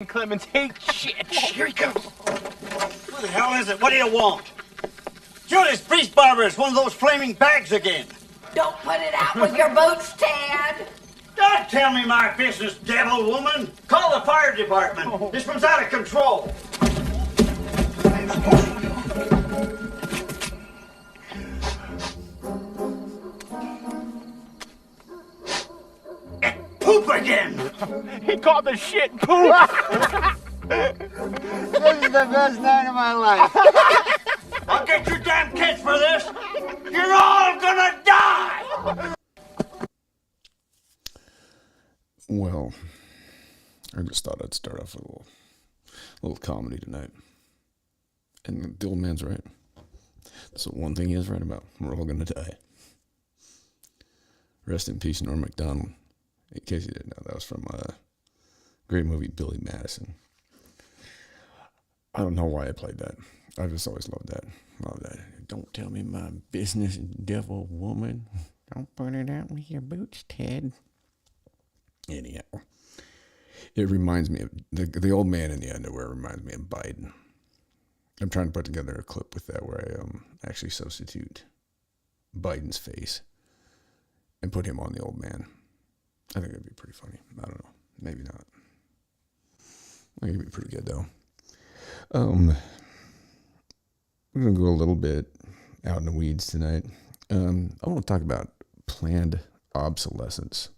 Clemens hate shit. Here he comes. What the hell is it? What do you want? Judas Priest Barber is one of those flaming bags again. Don't put it out with your boots, Ted. Don't tell me my business, devil woman. Call the fire department. This one's out of control. Poop again. He called the shit poop. This is the best night of my life. I'll get you damn kids for this. You're all gonna die. Well, I just thought I'd start off with a little comedy tonight. And the old man's right. That's the one thing he is right about. We're all going to die. Rest in peace, Norm Macdonald. In case you didn't know, that was from a great movie, Billy Madison. I don't know why I played that. I just always loved that. Love that. Don't tell me my business, devil woman. Don't put it out with your boots, Ted. Anyhow, it reminds me of the old man in the underwear reminds me of Biden. I'm trying to put together a clip with that where I actually substitute Biden's face and put him on the old man. I think it'd be pretty funny. I don't know. Maybe not. I think it'd be pretty good though. We're going to go a little bit out in the weeds tonight. I want to talk about planned obsolescence.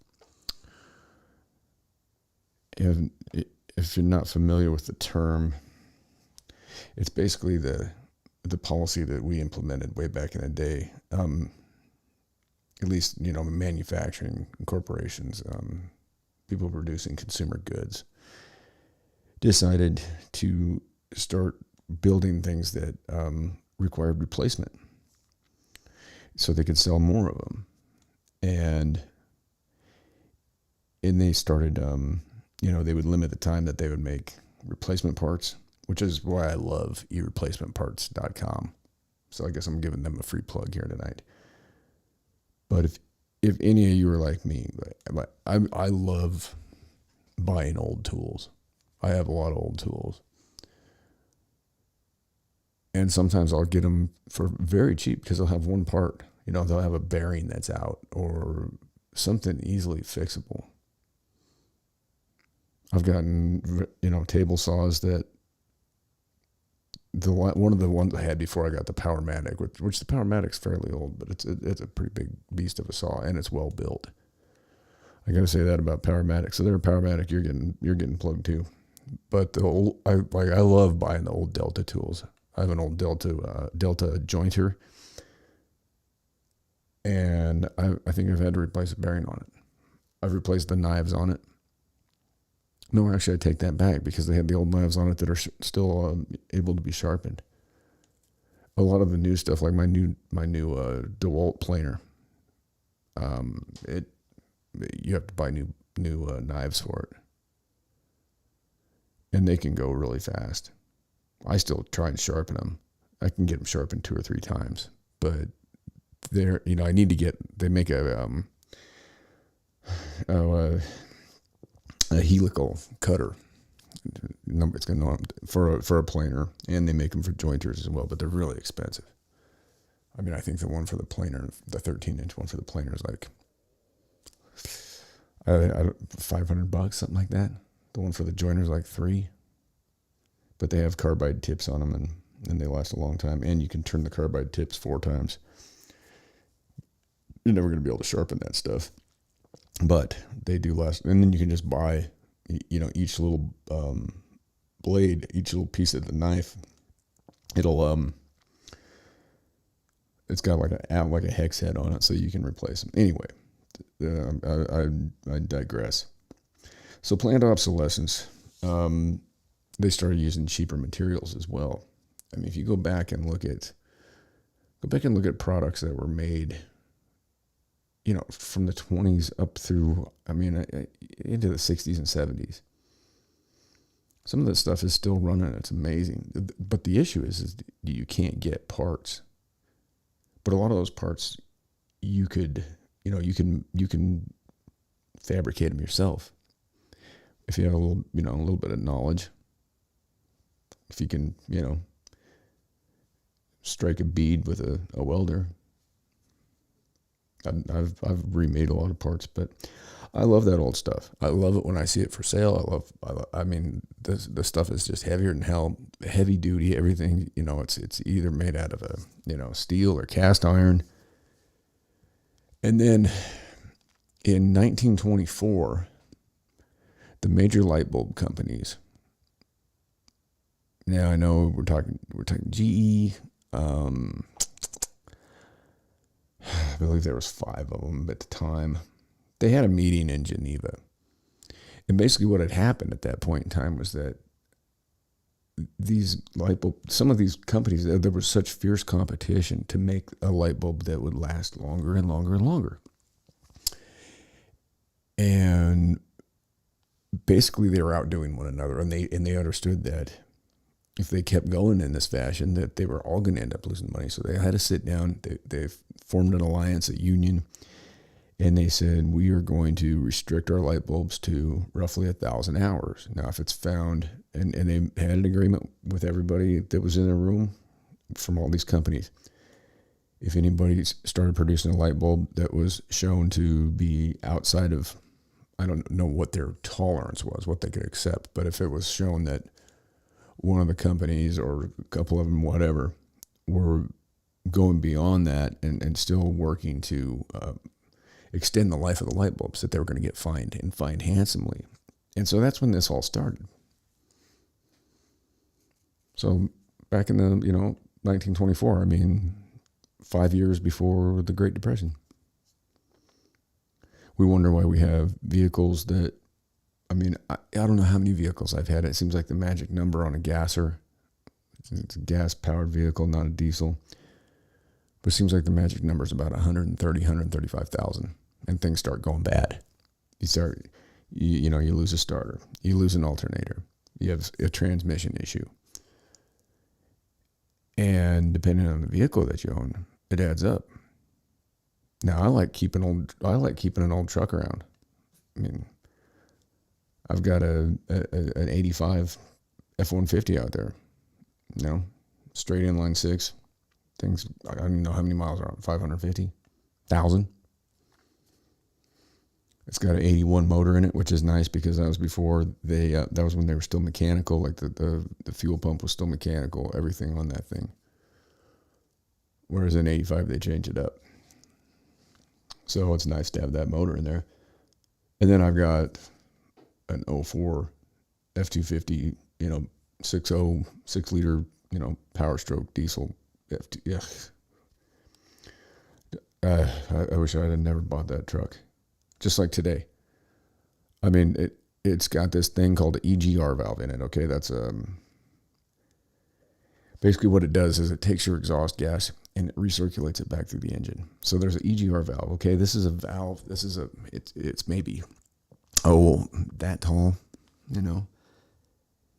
If you're not familiar with the term, it's basically the policy that we implemented way back in the day. At least, manufacturing corporations, people producing consumer goods, decided to start building things that required replacement so they could sell more of them. And they started, they would limit the time that they would make replacement parts, which is why I love ereplacementparts.com. So I guess I'm giving them a free plug here tonight. But if any of you are like me, I love buying old tools. I have a lot of old tools. And sometimes I'll get them for very cheap because they'll have one part. They'll have a bearing that's out or something easily fixable. I've gotten, table saws that one of the ones I had before I got the Powermatic, which the Powermatic's fairly old, but it's a pretty big beast of a saw and it's well built. I got to say that about Powermatic. So they're a Powermatic, you're getting plugged too. But I love buying the old Delta tools. I have an old Delta jointer, and I think I've had to replace a bearing on it. I've replaced the knives on it. No, actually, I take that back because they had the old knives on it that are still able to be sharpened. A lot of the new stuff, like my new DeWalt planer, you have to buy new knives for it, and they can go really fast. I still try and sharpen them. I can get them sharpened 2 or 3 times, but I need to get. They make a helical cutter. It's going to for a planer, and they make them for jointers as well, but they're really expensive. I mean, I think the one for the planer, the 13-inch one for the planer, is like $500, something like that. The one for the jointer is like $300, but they have carbide tips on them, and they last a long time. And you can turn the carbide tips 4 times. You're never going to be able to sharpen that stuff. But they do last, and then you can just buy, each little blade, each little piece of the knife. It's got like a hex head on it, so you can replace them. Anyway, I digress. So planned obsolescence, they started using cheaper materials as well. I mean, if you go back and look at products that were made, from the 20s up through, into the 60s and 70s. Some of this stuff is still running. It's amazing. But the issue is you can't get parts. But a lot of those parts, you can fabricate them yourself. if you have a little, a little bit of knowledge, if you can, strike a bead with a welder. I've remade a lot of parts, but I love that old stuff. I love it when I see it for sale. I mean, the stuff is just heavier than hell, heavy duty, everything, it's either made out of steel or cast iron. And then in 1924, the major light bulb companies, now I know we're talking GE, I believe there was 5 of them at the time. They had a meeting in Geneva. And basically what had happened at that point in time was that these light bulb, some of these companies, there was such fierce competition to make a light bulb that would last longer and longer and longer. And basically they were outdoing one another, and they understood that if they kept going in this fashion, that they were all going to end up losing money. So they had to sit down. They formed an alliance, a union, and they said, we are going to restrict our light bulbs to roughly 1,000 hours. Now, if it's found, and they had an agreement with everybody that was in the room from all these companies, if anybody started producing a light bulb that was shown to be outside of, I don't know what their tolerance was, what they could accept, but if it was shown that one of the companies or a couple of them, whatever, were going beyond that and still working to extend the life of the light bulbs, that they were going to get fined, and fined handsomely. And so that's when this all started. So back in the, 1924, I mean, 5 years before the Great Depression. We wonder why we have vehicles that, I mean, I don't know how many vehicles I've had. It seems like the magic number on a gasser. It's a gas-powered vehicle, not a diesel. But it seems like the magic number is about 135,000. And things start going bad. You lose a starter. You lose an alternator. You have a transmission issue. And depending on the vehicle that you own, it adds up. Now, I like keeping an old truck around. I mean, I've got an 85 F-150 out there, straight inline 6. Things, I don't even know how many miles are on, 550,000. It's got an 81 motor in it, which is nice because that was before that was when they were still mechanical, like the fuel pump was still mechanical, everything on that thing. Whereas in 85, they changed it up. So it's nice to have that motor in there. And then I've got an 04 F-250, 6.0, 6 liter, Power Stroke diesel. I wish I had never bought that truck. Just like today. I mean, it's got this thing called the EGR valve in it. Okay, that's basically what it does is it takes your exhaust gas and it recirculates it back through the engine. So there's an EGR valve. Okay, this is a valve. It's maybe that tall,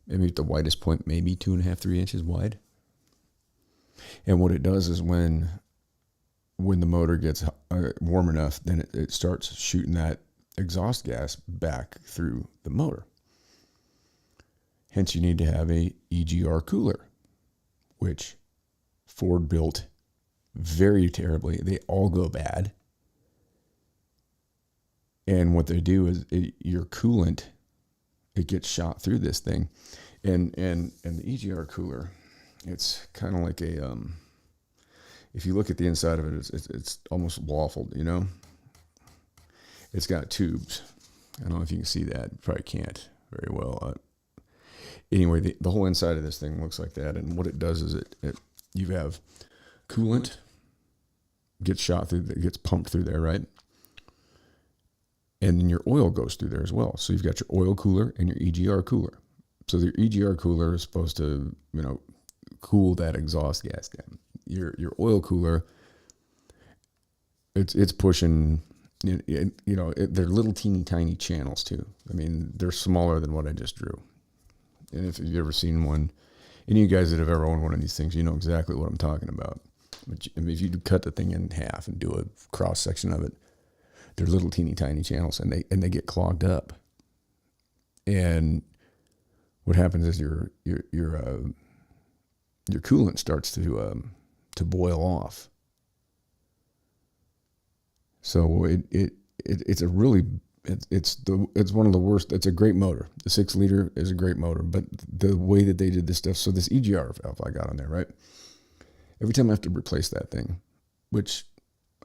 maybe at the widest point, maybe 2.5, 3 inches wide. And what it does is when the motor gets warm enough, then it starts shooting that exhaust gas back through the motor. Hence, you need to have a EGR cooler, which Ford built very terribly. They all go bad. And what they do is your coolant, it gets shot through this thing. And the EGR cooler, it's kind of like a, if you look at the inside of it, it's almost waffled, It's got tubes. I don't know if you can see that. You probably can't very well. Anyway, the whole inside of this thing looks like that. And what it does is you have coolant gets shot through, gets pumped through there, right? And then your oil goes through there as well. So you've got your oil cooler and your EGR cooler. So the EGR cooler is supposed to, cool that exhaust gas down. Your oil cooler, it's pushing, they're little teeny tiny channels too. I mean, they're smaller than what I just drew. And if you've ever seen one, any of you guys that have ever owned one of these things, you know exactly what I'm talking about. But if you cut the thing in half and do a cross section of it, they're little teeny tiny channels, and they get clogged up. And what happens is your coolant starts to boil off. So it's one of the worst. It's a great motor. The 6 liter is a great motor, but the way that they did this stuff. So this EGR valve I got on there, right? Every time I have to replace that thing, which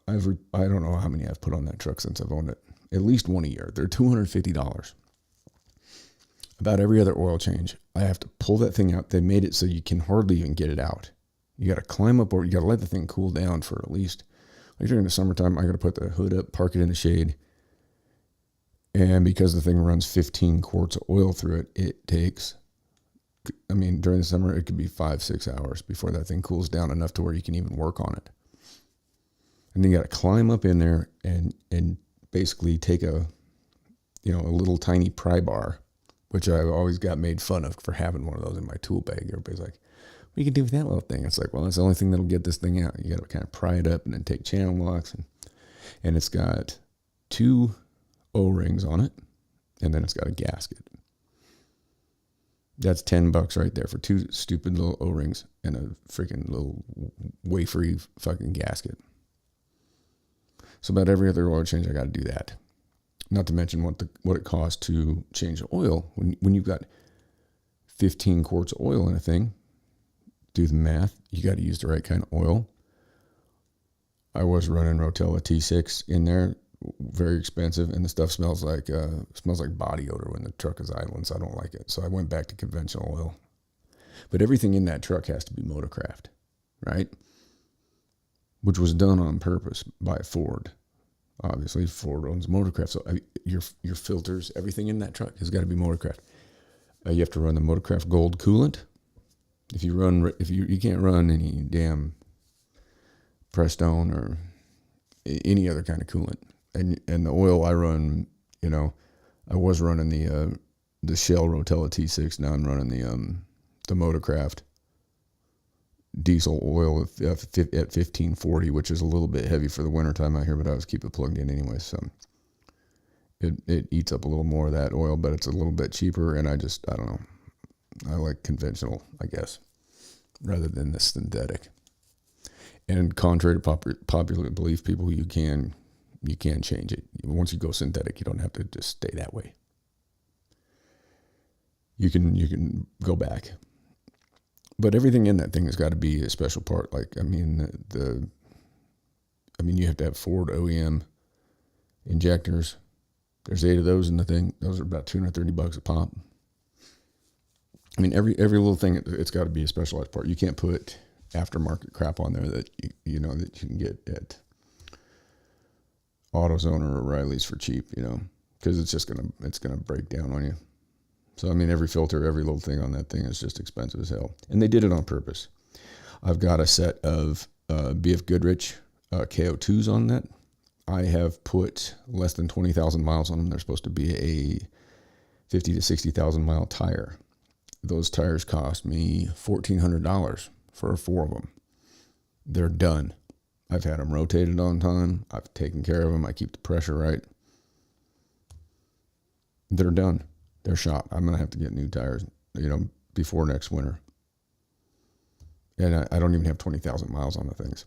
I don't know how many I've put on that truck since I've owned it. At least one a year. They're $250. About every other oil change, I have to pull that thing out. They made it so you can hardly even get it out. You got to climb up, or you got to let the thing cool down for at least, like during the summertime, I got to put the hood up, park it in the shade. And because the thing runs 15 quarts of oil through it, it takes, during the summer, it could be 5-6 hours before that thing cools down enough to where you can even work on it. And then you got to climb up in there and basically take a little tiny pry bar, which I always got made fun of for having one of those in my tool bag. Everybody's like, what do you can do with that little thing? It's like, well, that's the only thing that'll get this thing out. You got to kind of pry it up and then take channel locks. And it's got 2 O-rings on it, and then it's got a gasket. That's $10 right there for 2 stupid little O-rings and a freaking little wafery fucking gasket. So about every other oil change, I got to do that. Not to mention what it costs to change the oil. When you've got 15 quarts of oil in a thing, do the math. You got to use the right kind of oil. I was running Rotella T6 in there, very expensive, and the stuff smells like body odor when the truck is idling, so I don't like it. So I went back to conventional oil. But everything in that truck has to be Motorcraft, right? Which was done on purpose by Ford. Obviously, Ford owns Motorcraft, so your filters, everything in that truck has got to be Motorcraft. You have to run the Motorcraft Gold coolant. If you can't run any damn Prestone or any other kind of coolant, and the oil I run, I was running the Shell Rotella T6. Now I'm running the Motorcraft diesel oil at 1540, which is a little bit heavy for the wintertime out here, but I always keep it plugged in anyway, so it eats up a little more of that oil, but it's a little bit cheaper, and I don't know. I like conventional, I guess, rather than the synthetic. And contrary to popular belief, people, you can change it. Once you go synthetic, you don't have to just stay that way. You can go back. But everything in that thing has got to be a special part. Like, you have to have Ford OEM injectors. There's 8 of those in the thing. Those are about $230 a pop. Every little thing, it's got to be a specialized part. You can't put aftermarket crap on there that that you can get at AutoZone or O'Reilly's for cheap, because it's gonna break down on you. So every filter, every little thing on that thing is just expensive as hell, and they did it on purpose. I've got a set of BF Goodrich KO2s on that. I have put less than 20,000 miles on them. They're supposed to be a 50 to 60,000 mile tire. Those tires cost me $1,400 for 4 of them. They're done. I've had them rotated on time. I've taken care of them. I keep the pressure right. They're done. They're shot. I'm going to have to get new tires, before next winter. And I don't even have 20,000 miles on the things.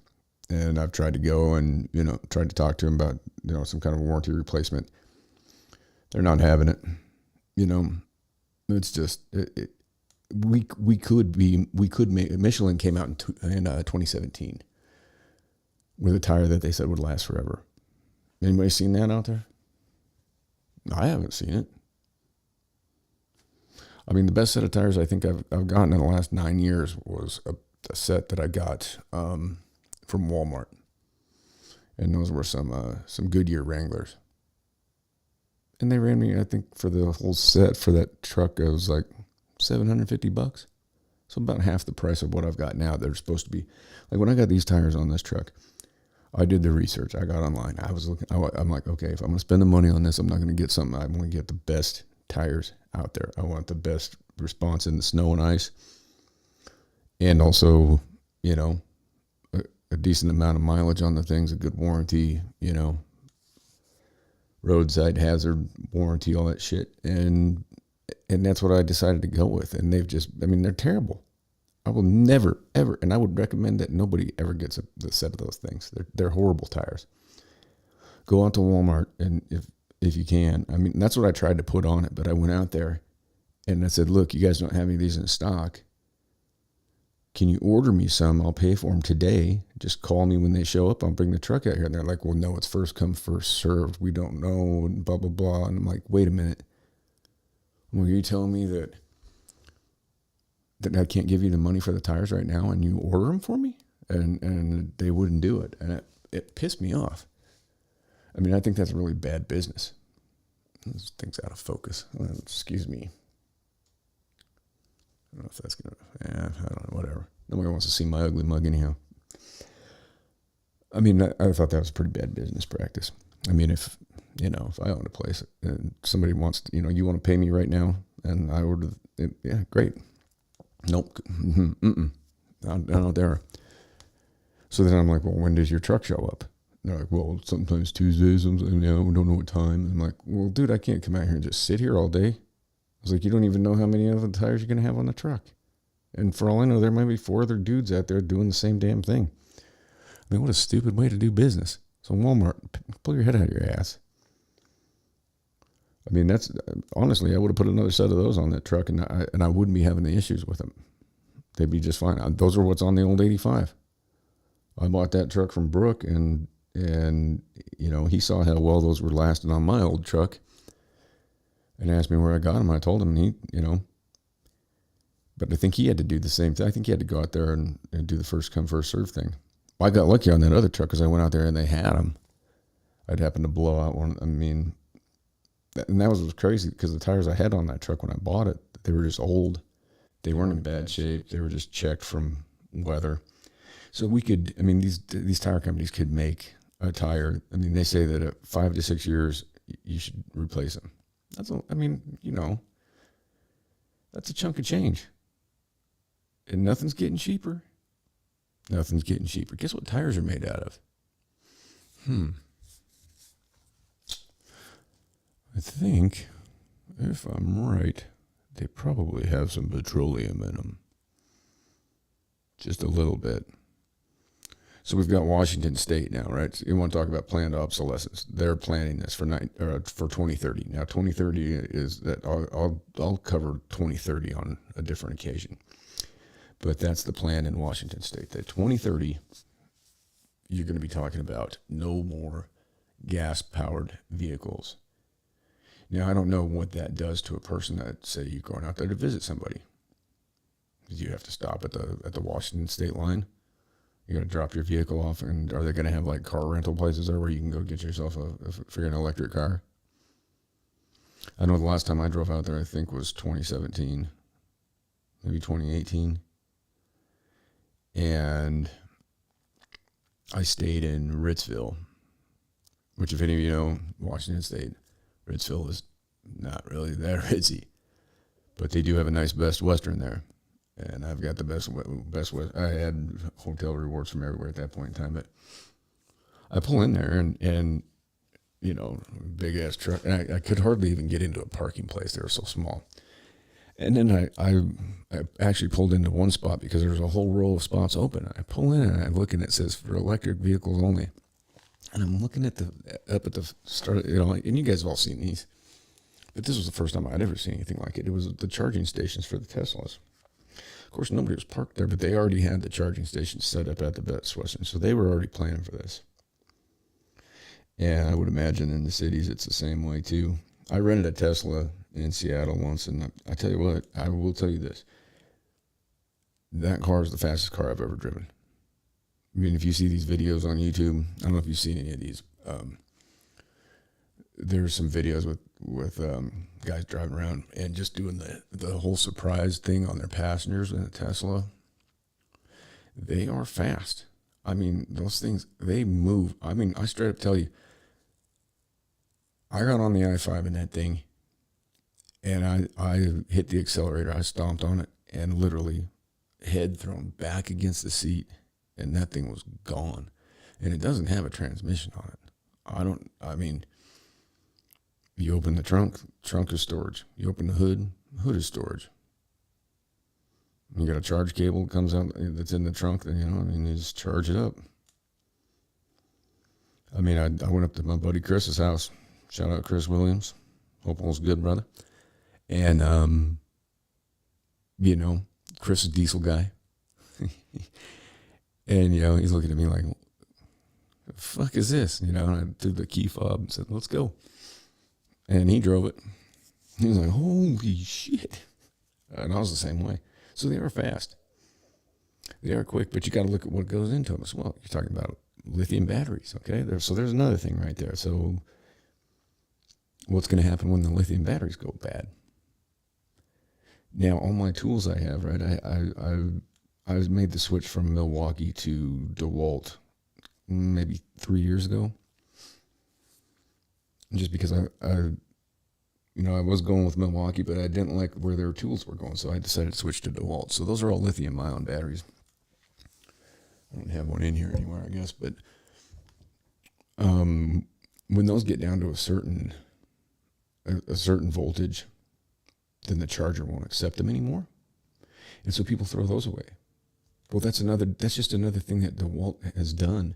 And I've tried to go and, tried to talk to them about, some kind of warranty replacement. They're not having it. It's just, Michelin came out in 2017 with a tire that they said would last forever. Anybody seen that out there? I haven't seen it. The best set of tires I think I've gotten in the last 9 years was a set that I got from Walmart, and those were some Goodyear Wranglers. And they ran me, I think, for the whole set for that truck, it was like $750. So about half the price of what I've got now. They're supposed to be like, when I got these tires on this truck, I did the research. I got online. I'm like, okay, if I'm going to spend the money on this, I'm not going to get something. I'm going to get the best tires out there. I want the best response in the snow and ice. And also, a decent amount of mileage on the things, a good warranty, roadside hazard warranty, all that shit. And And that's what I decided to go with. And they've just, I mean, they're terrible. I will never, ever, and I would recommend that nobody ever gets a set of those things. They're horrible tires. Go out to Walmart, and if you can, I mean, that's what I tried to put on it, but I went out there and I said, look, you guys don't have any of these in stock. Can you order me some? I'll pay for them today. Just call me when they show up. I'll bring the truck out here. And they're like, well, no, it's first come, first served. We don't know, and blah, blah, blah. And I'm like, wait a minute. Well, you're telling me that I can't give you the money for the tires right now and you order them for me? And they wouldn't do it. And it pissed me off. I mean, I think that's really bad business. This thing's out of focus. Excuse me. I don't know if that's going to, I don't know, whatever. Nobody wants to see my ugly mug anyhow. I mean, I thought that was pretty bad business practice. I mean, if I owned a place and somebody wants to, you want to pay me right now and I order it, yeah, great. Nope. Not there. So then I'm like, well, when does your truck show up? And they're like, well, sometimes Tuesdays, sometimes, we don't know what time. And I'm like, well, dude, I can't come out here and just sit here all day. I was like, you don't even know how many of the tires you're going to have on the truck. And for all I know, there might be 4 other dudes out there doing the same damn thing. I mean, what a stupid way to do business. So Walmart, pull your head out of your ass. I mean, that's, honestly, I would have put another set of those on that truck and I wouldn't be having the issues with them. They'd be just fine. Those are what's on the old 85. I bought that truck from Brooke and he saw how well those were lasting on my old truck. And asked me where I got him. I told him, but I think he had to do the same thing. I think he had to go out there and do the first come, first serve thing. Well, I got lucky on that other truck because I went out there and they had them. I'd happened to blow out one. I mean, and that was crazy because the tires I had on that truck when I bought it, they were just old. They weren't in bad shape. They were just checked from weather. So these tire companies could make a tire. I mean, they say that at 5 to 6 years, you should replace them. That's a chunk of change. And nothing's getting cheaper. Nothing's getting cheaper. Guess what tires are made out of? I think, if I'm right, they probably have some petroleum in them. Just a little bit. So we've got Washington State now, right? So you want to talk about planned obsolescence? They're planning this for 2030. Now, 2030 is that I'll cover 2030 on a different occasion, but that's the plan in Washington State. That 2030, you're going to be talking about no more gas-powered vehicles. Now, I don't know what that does to a person that say you're going out there to visit somebody. Did you have to stop at the Washington State line? You got to drop your vehicle off, and are they going to have like car rental places there where you can go get yourself a freaking electric car? I know the last time I drove out there, I think was 2017, maybe 2018, and I stayed in Ritzville, which, if any of you know, Washington State, Ritzville is not really that ritzy, but they do have a nice Best Western there. And I've got the best. I had hotel rewards from everywhere at that point in time. But I pull in there and big ass truck. And I could hardly even get into a parking place. They were so small. And then I actually pulled into one spot because there was a whole row of spots open. I pull in and I look and it says for electric vehicles only. And I'm looking at up at the start, and you guys have all seen these. But this was the first time I'd ever seen anything like it. It was the charging stations for the Teslas. Of course, nobody was parked there, but they already had the charging stations set up at the Best Western, so they were already planning for this. And I would imagine in the cities it's the same way too. I rented a Tesla in Seattle once, and I tell you what, I will tell you this. That car is the fastest car I've ever driven. I mean, if you see these videos on YouTube, I don't know if you've seen any of these. There's some videos with guys driving around and just doing the whole surprise thing on their passengers in a Tesla. They are fast. I mean, those things, they move. I mean, I straight up tell you, I got on the I-5 in that thing, and I hit the accelerator. I stomped on it, and literally head thrown back against the seat, and that thing was gone. And it doesn't have a transmission on it. You open the trunk is storage. You open the hood, Hood is storage. You got a charge cable that comes out that's in the trunk, then, you just charge it up. I went up to my buddy Chris's house. Shout out Chris Williams. Hope all's good, brother. And, Chris is a diesel guy. And, he's looking at me like, the fuck is this? And I threw the key fob and said, let's go. And he drove it. He was like, holy shit. And I was the same way. So they are fast. They are quick, but you got to look at what goes into them as well. You're talking about lithium batteries, okay? So there's another thing right there. So what's going to happen when the lithium batteries go bad? Now, all my tools I have, right, I made the switch from Milwaukee to DeWalt maybe 3 years ago. Just because I was going with Milwaukee, but I didn't like where their tools were going, so I decided to switch to DeWalt. So those are all lithium-ion batteries. I don't have one in here anywhere, I guess, but when those get down to a certain voltage, then the charger won't accept them anymore, and so people throw those away. Well, that's just another thing that DeWalt has done.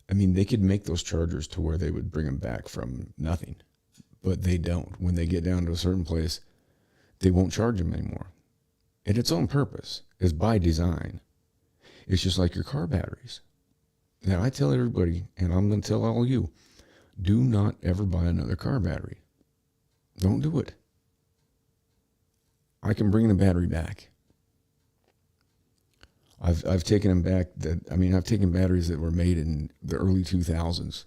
They could make those chargers to where they would bring them back from nothing. But they don't. When they get down to a certain place, they won't charge them anymore. And its own purpose is by design. It's just like your car batteries. Now, I tell everybody, and I'm going to tell all you, do not ever buy another car battery. Don't do it. I can bring the battery back. I've taken them back. I've taken batteries that were made in the early 2000s.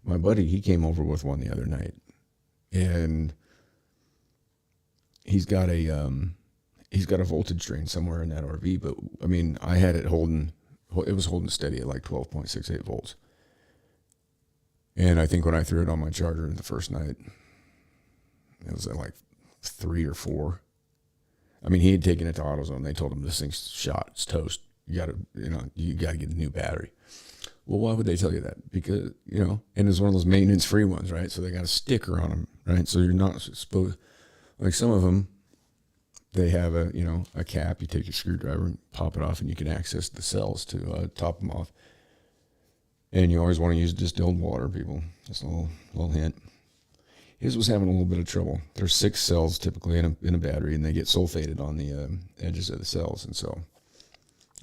My buddy, he came over with one the other night, and he's got a voltage drain somewhere in that RV. But I had it was holding steady at like 12.68 volts. And I think when I threw it on my charger the first night, it was at like 3 or 4. He had taken it to AutoZone. They told him this thing's shot, it's toast. You gotta get a new battery. Well, why would they tell you that? Because, and it's one of those maintenance-free ones, right? So they got a sticker on them, right? So you're not supposed, like some of them, they have a cap. You take your screwdriver and pop it off, and you can access the cells to top them off. And you always want to use distilled water, people. Just a little hint. His was having a little bit of trouble. There's 6 cells typically in a battery, and they get sulfated on the edges of the cells. And so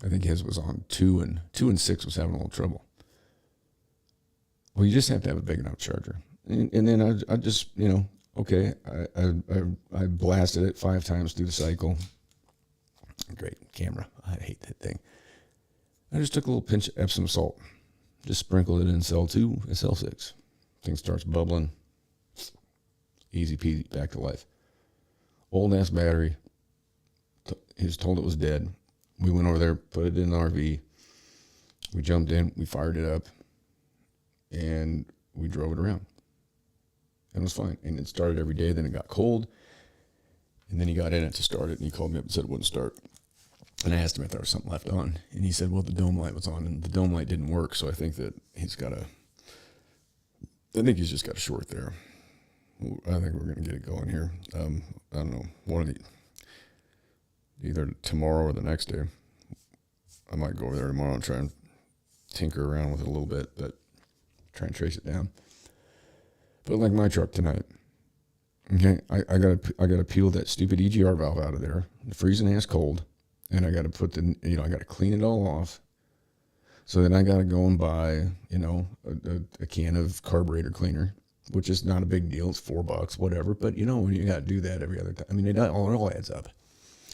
I think his was on 2, and 2 and 6 was having a little trouble. Well, you just have to have a big enough charger. And then I just, okay, I blasted it 5 times through the cycle. Great camera. I hate that thing. I just took a little pinch of Epsom salt. Just sprinkled it in cell 2 and cell 6. Thing starts bubbling. Easy peasy, back to life. Old ass battery. He was told it was dead. We went over there, put it in the RV. We jumped in, we fired it up, and we drove it around. And it was fine. And it started every day. Then it got cold. And then he got in it to start it, and he called me up and said it wouldn't start. And I asked him if there was something left on. And he said, well, the dome light was on, and the dome light didn't work. So I think that he's just got a short there. I think we're going to get it going here. I don't know, either tomorrow or the next day. I might go over there tomorrow and try and tinker around with it a little bit, but try and trace it down. But like my truck tonight, okay, I gotta peel that stupid EGR valve out of there. The freezing ass cold, and I gotta I gotta clean it all off. So then I gotta go and buy, a can of carburetor cleaner, which is not a big deal. It's $4, whatever. But when you got to do that every other time, it all adds up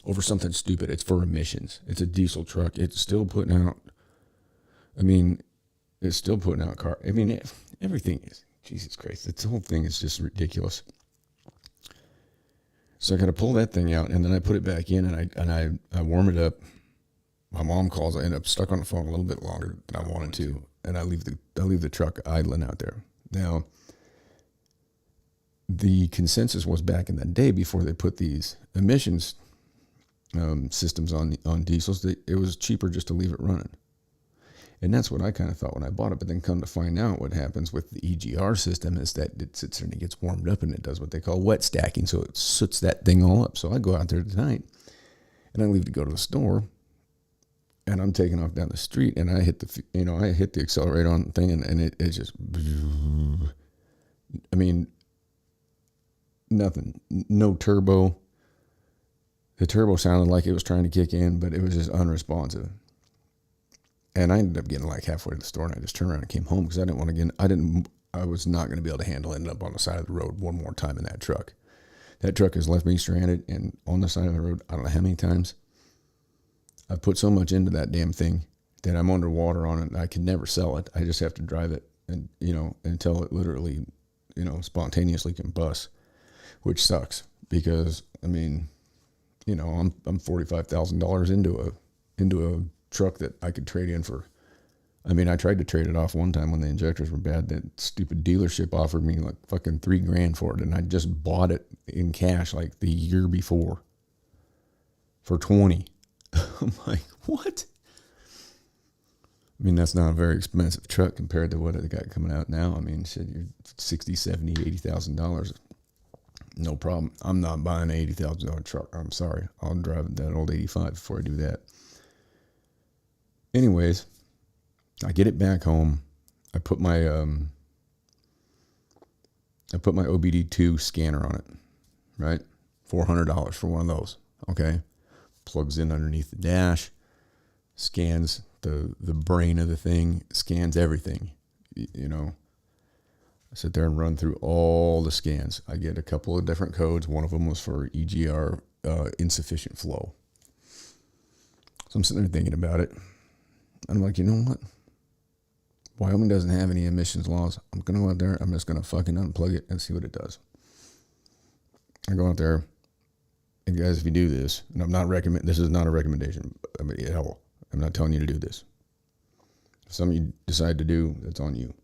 over something stupid. It's for emissions. It's a diesel truck. It's still putting out. It's still putting out car. Everything is. Jesus Christ, this whole thing is just ridiculous. So I got to pull that thing out, and then I put it back in, and I warm it up. My mom calls. I end up stuck on the phone a little bit longer than I wanted to, and I leave the truck idling out there. Now, the consensus was back in the day before they put these emissions systems on diesels, that it was cheaper just to leave it running. And that's what I kind of thought when I bought it. But then come to find out, what happens with the EGR system is that it sits there and it gets warmed up and it does what they call wet stacking. So it soots that thing all up. So I go out there tonight and I leave to go to the store, and I'm taking off down the street, and I hit the accelerator on the thing, and it just, I mean, nothing, no turbo. The turbo sounded like it was trying to kick in, but it was just unresponsive. And I ended up getting like halfway to the store, and I just turned around and came home because I didn't want to get, I was not going to be able to handle ending up on the side of the road one more time in that truck. That truck has left me stranded, and on the side of the road, I don't know how many times. I've put so much into that damn thing that I'm underwater on it, and I can never sell it. I just have to drive it, and until it literally, spontaneously combusts, which sucks because I'm $45,000 into a truck that I could trade in for. I mean, I tried to trade it off one time when the injectors were bad. That stupid dealership offered me like fucking $3,000 for it, and I just bought it in cash like the year before for $20,000. I'm like, what? I mean, that's not a very expensive truck compared to what I got coming out now. I mean, shit, you're $60,000, $70,000, $80,000. No problem. I'm not buying an $80,000 truck. I'm sorry. I'll drive that old 85 before I do that. Anyways, I get it back home. I put my OBD2 scanner on it, right? $400 for one of those. Okay, plugs in underneath the dash, scans the brain of the thing, scans everything. I sit there and run through all the scans. I get a couple of different codes. One of them was for EGR insufficient flow. So I'm sitting there thinking about it. I'm like, you know what? Wyoming doesn't have any emissions laws. I'm going to go out there. I'm just going to fucking unplug it and see what it does. I go out there. And guys, if you do this, and this is not a recommendation. I mean, hell, I'm not telling you to do this. If something you decide to do, that's on you.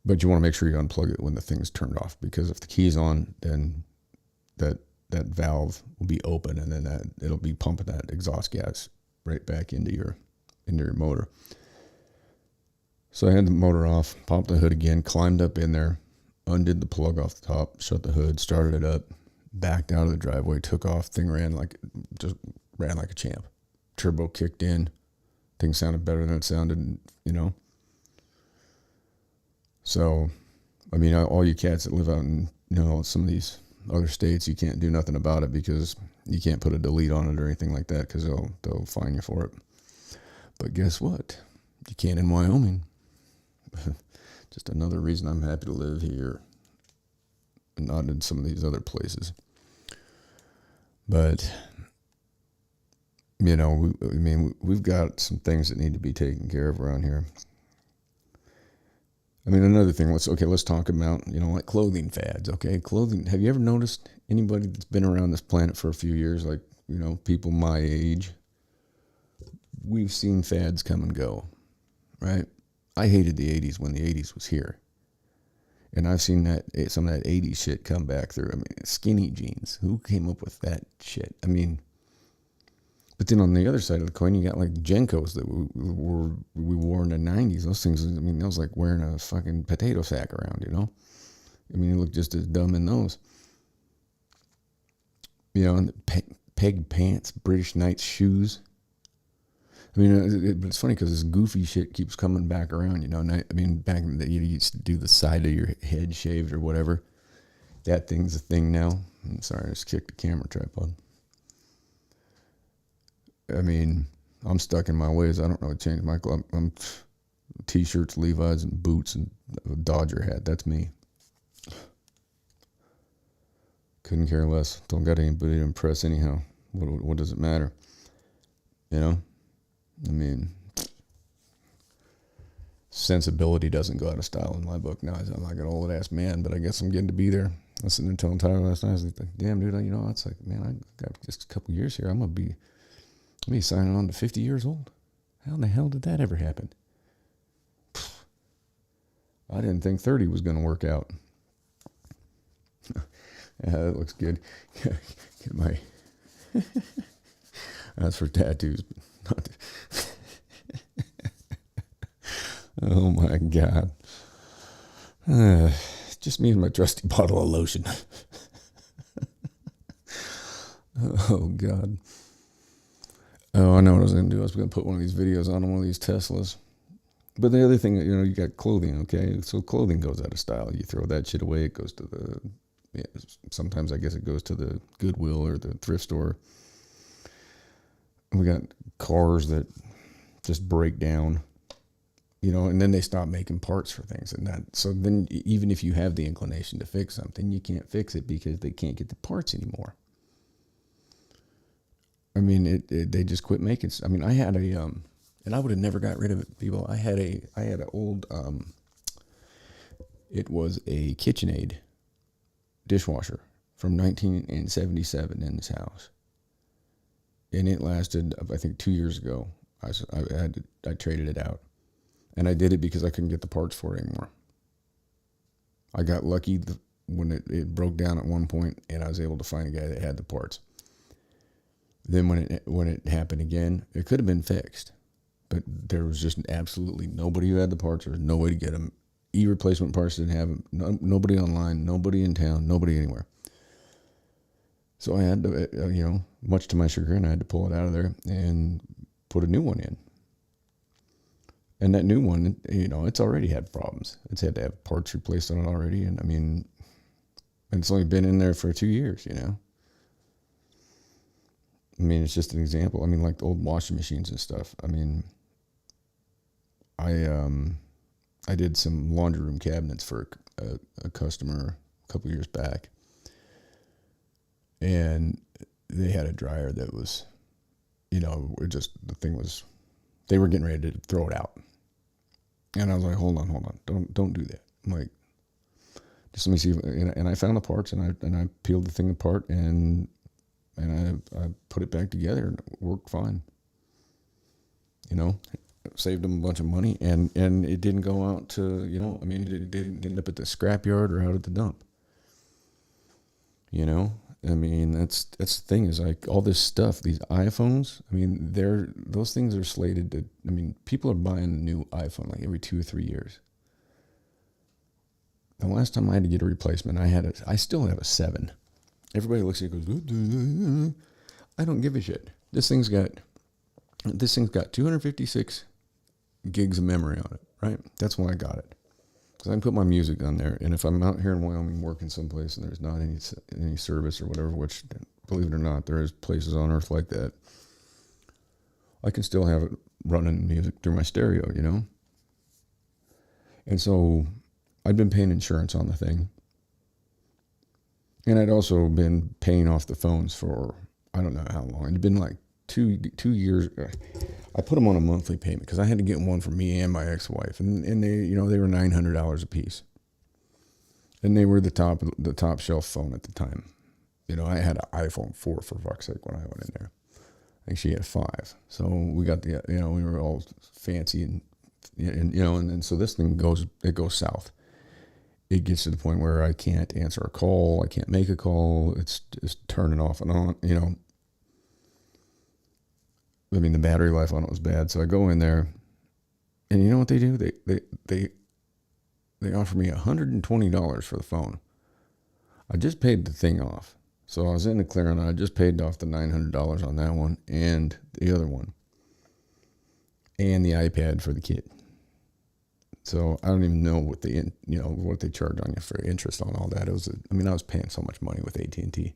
But you want to make sure you unplug it when the thing's turned off, because if the key's on, then that valve will be open, and then it'll be pumping that exhaust gas right back into your motor. So I had the motor off, popped the hood again, climbed up in there, undid the plug off the top, shut the hood, started it up, backed out of the driveway, took off. Thing ran like a champ. Turbo kicked in. Thing sounded better than it sounded, So, I mean, all you cats that live out in, some of these other states, you can't do nothing about it because you can't put a delete on it or anything like that because they'll fine you for it. But guess what? You can in Wyoming. Just another reason I'm happy to live here and not in some of these other places. But, we've got some things that need to be taken care of around here. I mean, another thing, let's talk about, like clothing fads, okay? Clothing, have you ever noticed anybody that's been around this planet for a few years, like, people my age? We've seen fads come and go, right? I hated the 80s when the 80s was here. And I've seen some of that 80s shit come back through. I mean, skinny jeans. Who came up with that shit? I mean, but then on the other side of the coin, you got like Jenkos that we wore in the 90s. Those things, I mean, that was like wearing a fucking potato sack around, I mean, you look just as dumb in those. And the peg pants, British Knights shoes. I mean, but it's funny because this goofy shit keeps coming back around, And I mean, back in the day, you used to do the side of your head shaved or whatever. That thing's a thing now. I'm sorry, I just kicked the camera tripod. I mean, I'm stuck in my ways. I don't know what changed my club. I'm T-shirts, Levi's, and boots, and a Dodger hat. That's me. Couldn't care less. Don't got anybody to impress anyhow. What does it matter? I mean, sensibility doesn't go out of style in my book now. I'm like an old ass man, but I guess I'm getting to be there. I was sitting there telling Tyler last night, I was like, damn, dude, it's like, man, I got just a couple years here. I'm going to be signing on to 50 years old. How in the hell did that ever happen? I didn't think 30 was going to work out. Yeah, that looks good. Get my... That's for tattoos. But not Oh my God. Just me and my trusty bottle of lotion. Oh God. Oh, I know what I was going to do. I was going to put one of these videos on one of these Teslas. But the other thing, you got clothing, okay? So clothing goes out of style. You throw that shit away. It goes to sometimes I guess it goes to the Goodwill or the thrift store. We got cars that just break down, and then they stop making parts for things. So then even if you have the inclination to fix something, you can't fix it because they can't get the parts anymore. I mean, they just quit making. I mean, I had and I would have never got rid of it, people. I had an old, it was a KitchenAid dishwasher from 1977 in this house. And it lasted, I think 2 years ago. I traded it out. And I did it because I couldn't get the parts for it anymore. I got lucky when it broke down at one point, and I was able to find a guy that had the parts. Then when it happened again, it could have been fixed, but there was just absolutely nobody who had the parts. There was no way to get them. E-replacement parts didn't have them. Nobody online, nobody in town, nobody anywhere. So I had to, much to my chagrin, I had to pull it out of there and put a new one in. And that new one, it's already had problems. It's had to have parts replaced on it already. And I mean, it's only been in there for 2 years, I mean, it's just an example. I mean, like the old washing machines and stuff. I mean, I did some laundry room cabinets for a customer a couple years back. And they had a dryer that was, the thing was, they were getting ready to throw it out. And I was like, hold on, don't do that. I'm like, just let me see. And I found the parts, and I peeled the thing apart, and I put it back together, and it worked fine. Saved them a bunch of money, and it didn't go out to, it didn't end up at the scrapyard or out at the dump. I mean, that's the thing, is like all this stuff, these iPhones, I mean, those things are slated to, I mean, people are buying a new iPhone like every 2 or 3 years. The last time I had to get a replacement, I still have a 7. Everybody looks at it and goes, I don't give a shit. This thing's got 256 gigs of memory on it, right? That's when I got it. Because I can put my music on there, and if I'm out here in Wyoming working someplace and there's not any service or whatever, which, believe it or not, there is places on earth like that, I can still have it running music through my stereo, And so I'd been paying insurance on the thing. And I'd also been paying off the phones for, I don't know how long. It'd been like 2 years. I put them on a monthly payment because I had to get one for me and my ex-wife. And they, they were $900 a piece. And they were the top shelf phone at the time. I had an iPhone 4 for fuck's sake when I went in there. I think she had 5. So we got we were all fancy and so this thing goes south. It gets to the point where I can't answer a call. I can't make a call. It's just turning off and on, I mean, the battery life on it was bad. So I go in there, and you know what they do? They offer me $120 for the phone. I just paid the thing off. So I was in the clear on it. I just paid off the $900 on that one and the other one. And the iPad for the kid. So I don't even know what they charge on you for interest on all that. I was paying so much money with AT&T.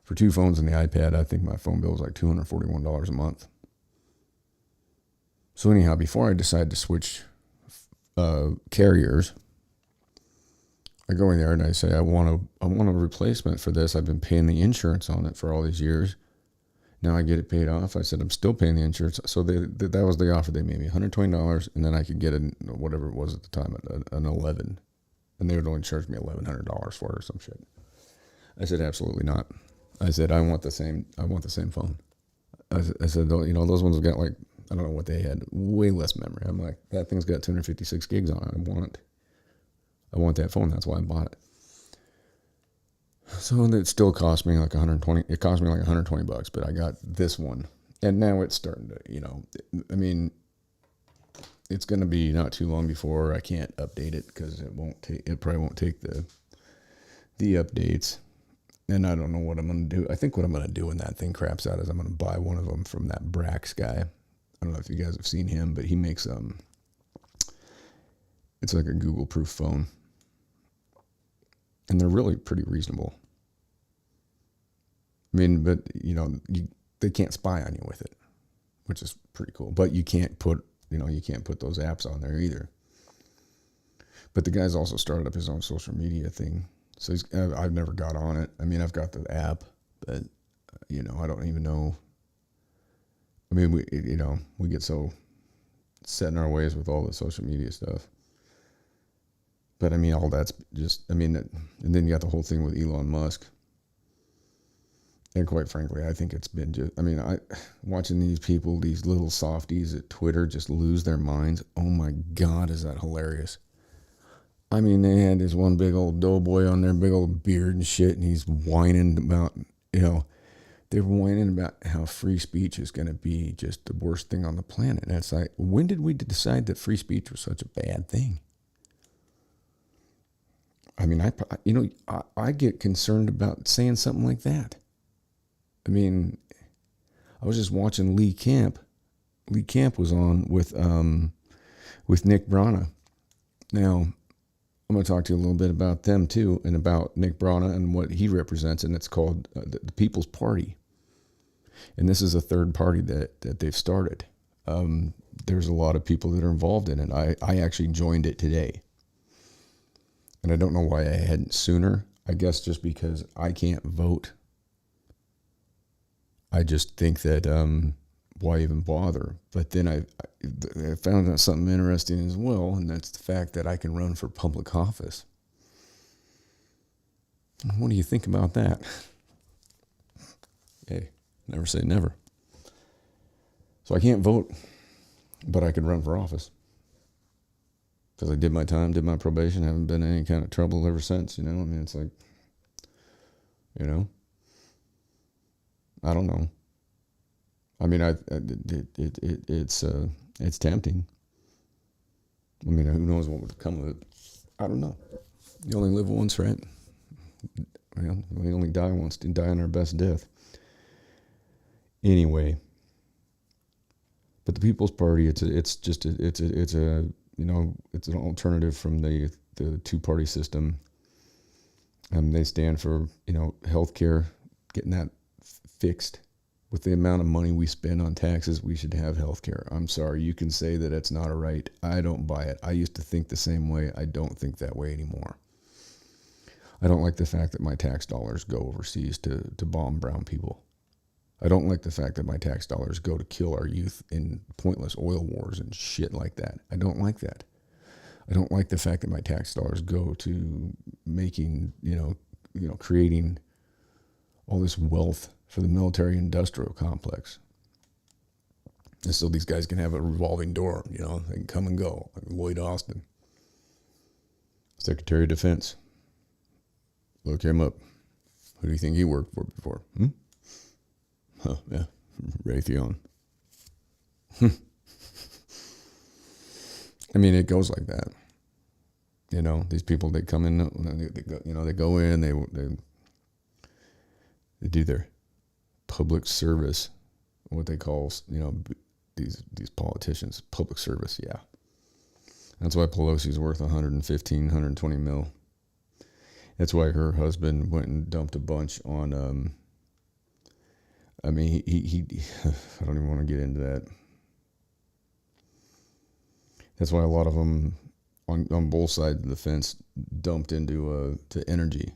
For 2 phones and the iPad, I think my phone bill was like $241 a month. So anyhow, before I decided to switch carriers, I go in there and I say, I want a replacement for this. I've been paying the insurance on it for all these years. Now I get it paid off. I said, I'm still paying the insurance. So that was the offer they made me, $120, and then I could get whatever it was at the time, an 11. And they would only charge me $1,100 for it or some shit. I said, absolutely not. I said, I want the same phone. I said, those ones have got like, I don't know what they had, way less memory. I'm like, that thing's got 256 gigs on it. I want that phone. That's why I bought it. So it still cost me like $120. It cost me like $120, but I got this one, and now it's starting to, I mean, it's going to be not too long before I can't update it because it probably won't take the updates. And I don't know what I'm going to do. I think what I'm going to do when that thing craps out is I'm going to buy one of them from that Brax guy. I don't know if you guys have seen him, but he makes it's like a Google proof phone. And they're really pretty reasonable. I mean, but they can't spy on you with it, which is pretty cool. But you can't put those apps on there either. But the guy's also started up his own social media thing. So I've never got on it. I mean, I've got the app, but I don't even know. I mean, we get so set in our ways with all the social media stuff. But I mean, all that's just, and then you got the whole thing with Elon Musk. And quite frankly, I think it's been watching these people, these little softies at Twitter just lose their minds. Oh my God, is that hilarious. I mean, they had this one big old doughboy on there, big old beard and shit, and he's whining about, they're whining about how free speech is going to be just the worst thing on the planet. And it's like, when did we decide that free speech was such a bad thing? I mean, I get concerned about saying something like that. I mean, I was just watching Lee Camp. Lee Camp was on with Nick Brana. Now, I'm going to talk to you a little bit about them too, and about Nick Brana and what he represents, and it's called the People's Party. And this is a third party that they've started. There's a lot of people that are involved in it. I actually joined it today. And I don't know why I hadn't sooner. I guess just because I can't vote. I just think that why even bother? But then I found out something interesting as well, and that's the fact that I can run for public office. What do you think about that? Hey, never say never. So I can't vote, but I can run for office. Because I did my time, did my probation, haven't been in any kind of trouble ever since, I mean, it's like, I don't know. I mean, it's tempting. I mean, who knows what would come of it? I don't know. You only live once, right? Well, we only die once, and die on our best death. Anyway, but the People's Party, it's an alternative from the two-party system. They stand for, healthcare, getting that fixed. With the amount of money we spend on taxes, we should have healthcare. I'm sorry, you can say that it's not a right. I don't buy it. I used to think the same way. I don't think that way anymore. I don't like the fact that my tax dollars go overseas to bomb brown people. I don't like the fact that my tax dollars go to kill our youth in pointless oil wars and shit like that. I don't like that. I don't like the fact that my tax dollars go to making, creating all this wealth for the military industrial complex. And so these guys can have a revolving door, they can come and go. Like Lloyd Austin, Secretary of Defense. Look him up. Who do you think he worked for before? Huh, yeah, Raytheon. I mean, it goes like that. These people, they come in, they go in, they do their public service, what they call, these politicians, public service, yeah. That's why Pelosi's worth 115, 120 mil. That's why her husband went and dumped a bunch on, he I don't even want to get into that. That's why a lot of them on both sides of the fence dumped into to energy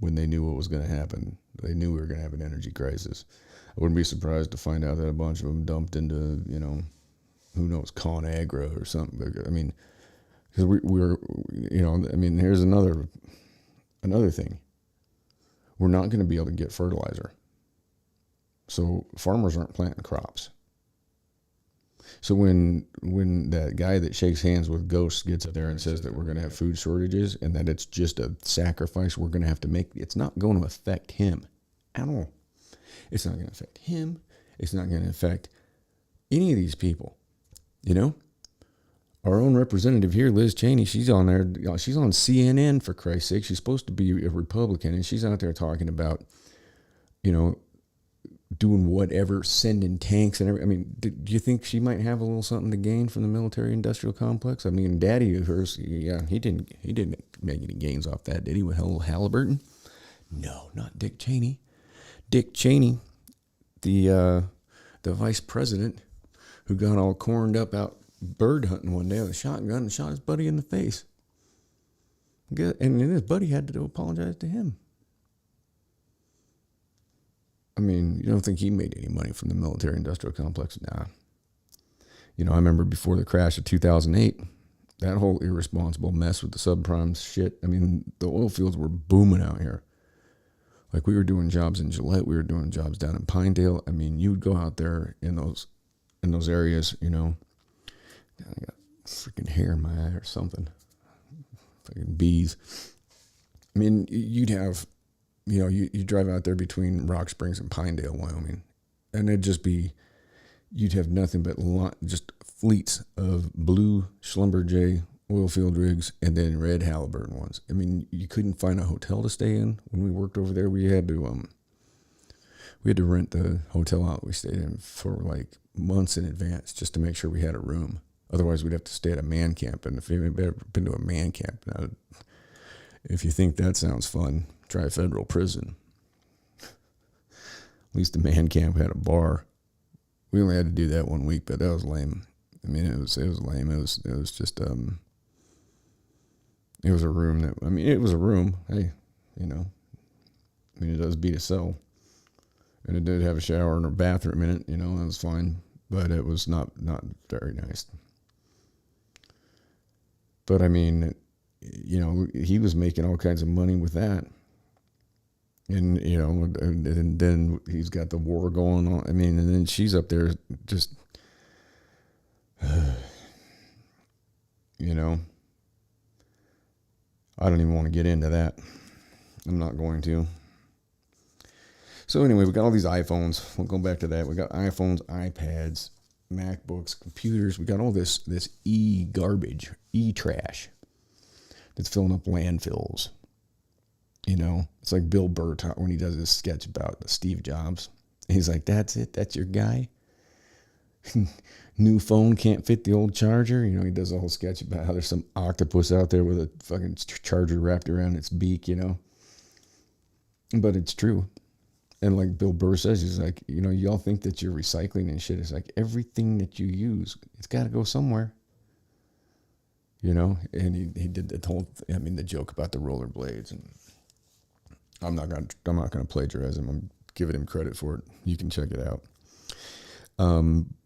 when they knew what was going to happen. They knew we were going to have an energy crisis. I wouldn't be surprised to find out that a bunch of them dumped into, who knows, ConAgra or something. I mean, because we're here's another thing. We're not going to be able to get fertilizer. So farmers aren't planting crops. So when that guy that shakes hands with ghosts gets up there and says that we're going to have food shortages and that it's just a sacrifice we're going to have to make, it's not going to affect him at all. It's not going to affect him. It's not going to affect any of these people, our own representative here, Liz Cheney, she's on there. She's on CNN, for Christ's sake. She's supposed to be a Republican, and she's out there talking about, doing whatever, sending tanks and everything. I mean, do you think she might have a little something to gain from the military-industrial complex? I mean, Daddy of hers, yeah, he didn't make any gains off that, did he? With Halliburton? No, not Dick Cheney. Dick Cheney, the vice president, who got all corned up out bird hunting one day with a shotgun and shot his buddy in the face. And then his buddy had to apologize to him. I mean, you don't think he made any money from the military-industrial complex? Nah. I remember before the crash of 2008, that whole irresponsible mess with the subprime shit. I mean, the oil fields were booming out here. Like, we were doing jobs in Gillette. We were doing jobs down in Pinedale. I mean, you'd go out there in those areas, I got freaking hair in my eye or something. Fucking bees. I mean, you'd have... you drive out there between Rock Springs and Pinedale, Wyoming, and it'd just be, you'd have nothing but just fleets of blue Schlumberger oil field rigs and then red Halliburton ones. I mean, you couldn't find a hotel to stay in when we worked over there. We had to rent the hotel out we stayed in for like months in advance just to make sure we had a room. Otherwise, we'd have to stay at a man camp. And if you've ever been to a man camp, now, if you think that sounds fun, try federal prison. At least the man camp had a bar. We only had to do that 1 week, but that was lame. I mean, it was lame. It was just it was a room that, I mean, it was a room. Hey, I mean, it does beat a cell, and it did have a shower and a bathroom in it. It was fine, but it was not very nice. But I mean, he was making all kinds of money with that. And, and then he's got the war going on. I mean, and then she's up there just, I don't even want to get into that. I'm not going to. So anyway, we got all these iPhones. We'll go back to that. We got iPhones, iPads, MacBooks, computers. We got all this e-garbage, e-trash that's filling up landfills. It's like Bill Burr when he does his sketch about Steve Jobs. He's like, that's it? That's your guy? New phone can't fit the old charger. He does a whole sketch about how there's some octopus out there with a fucking charger wrapped around its beak, But it's true. And like Bill Burr says, he's like, y'all think that you're recycling and shit. It's like everything that you use, it's got to go somewhere. And he did the joke about the rollerblades, and I'm not gonna plagiarize him. I'm giving him credit for it. You can check it out.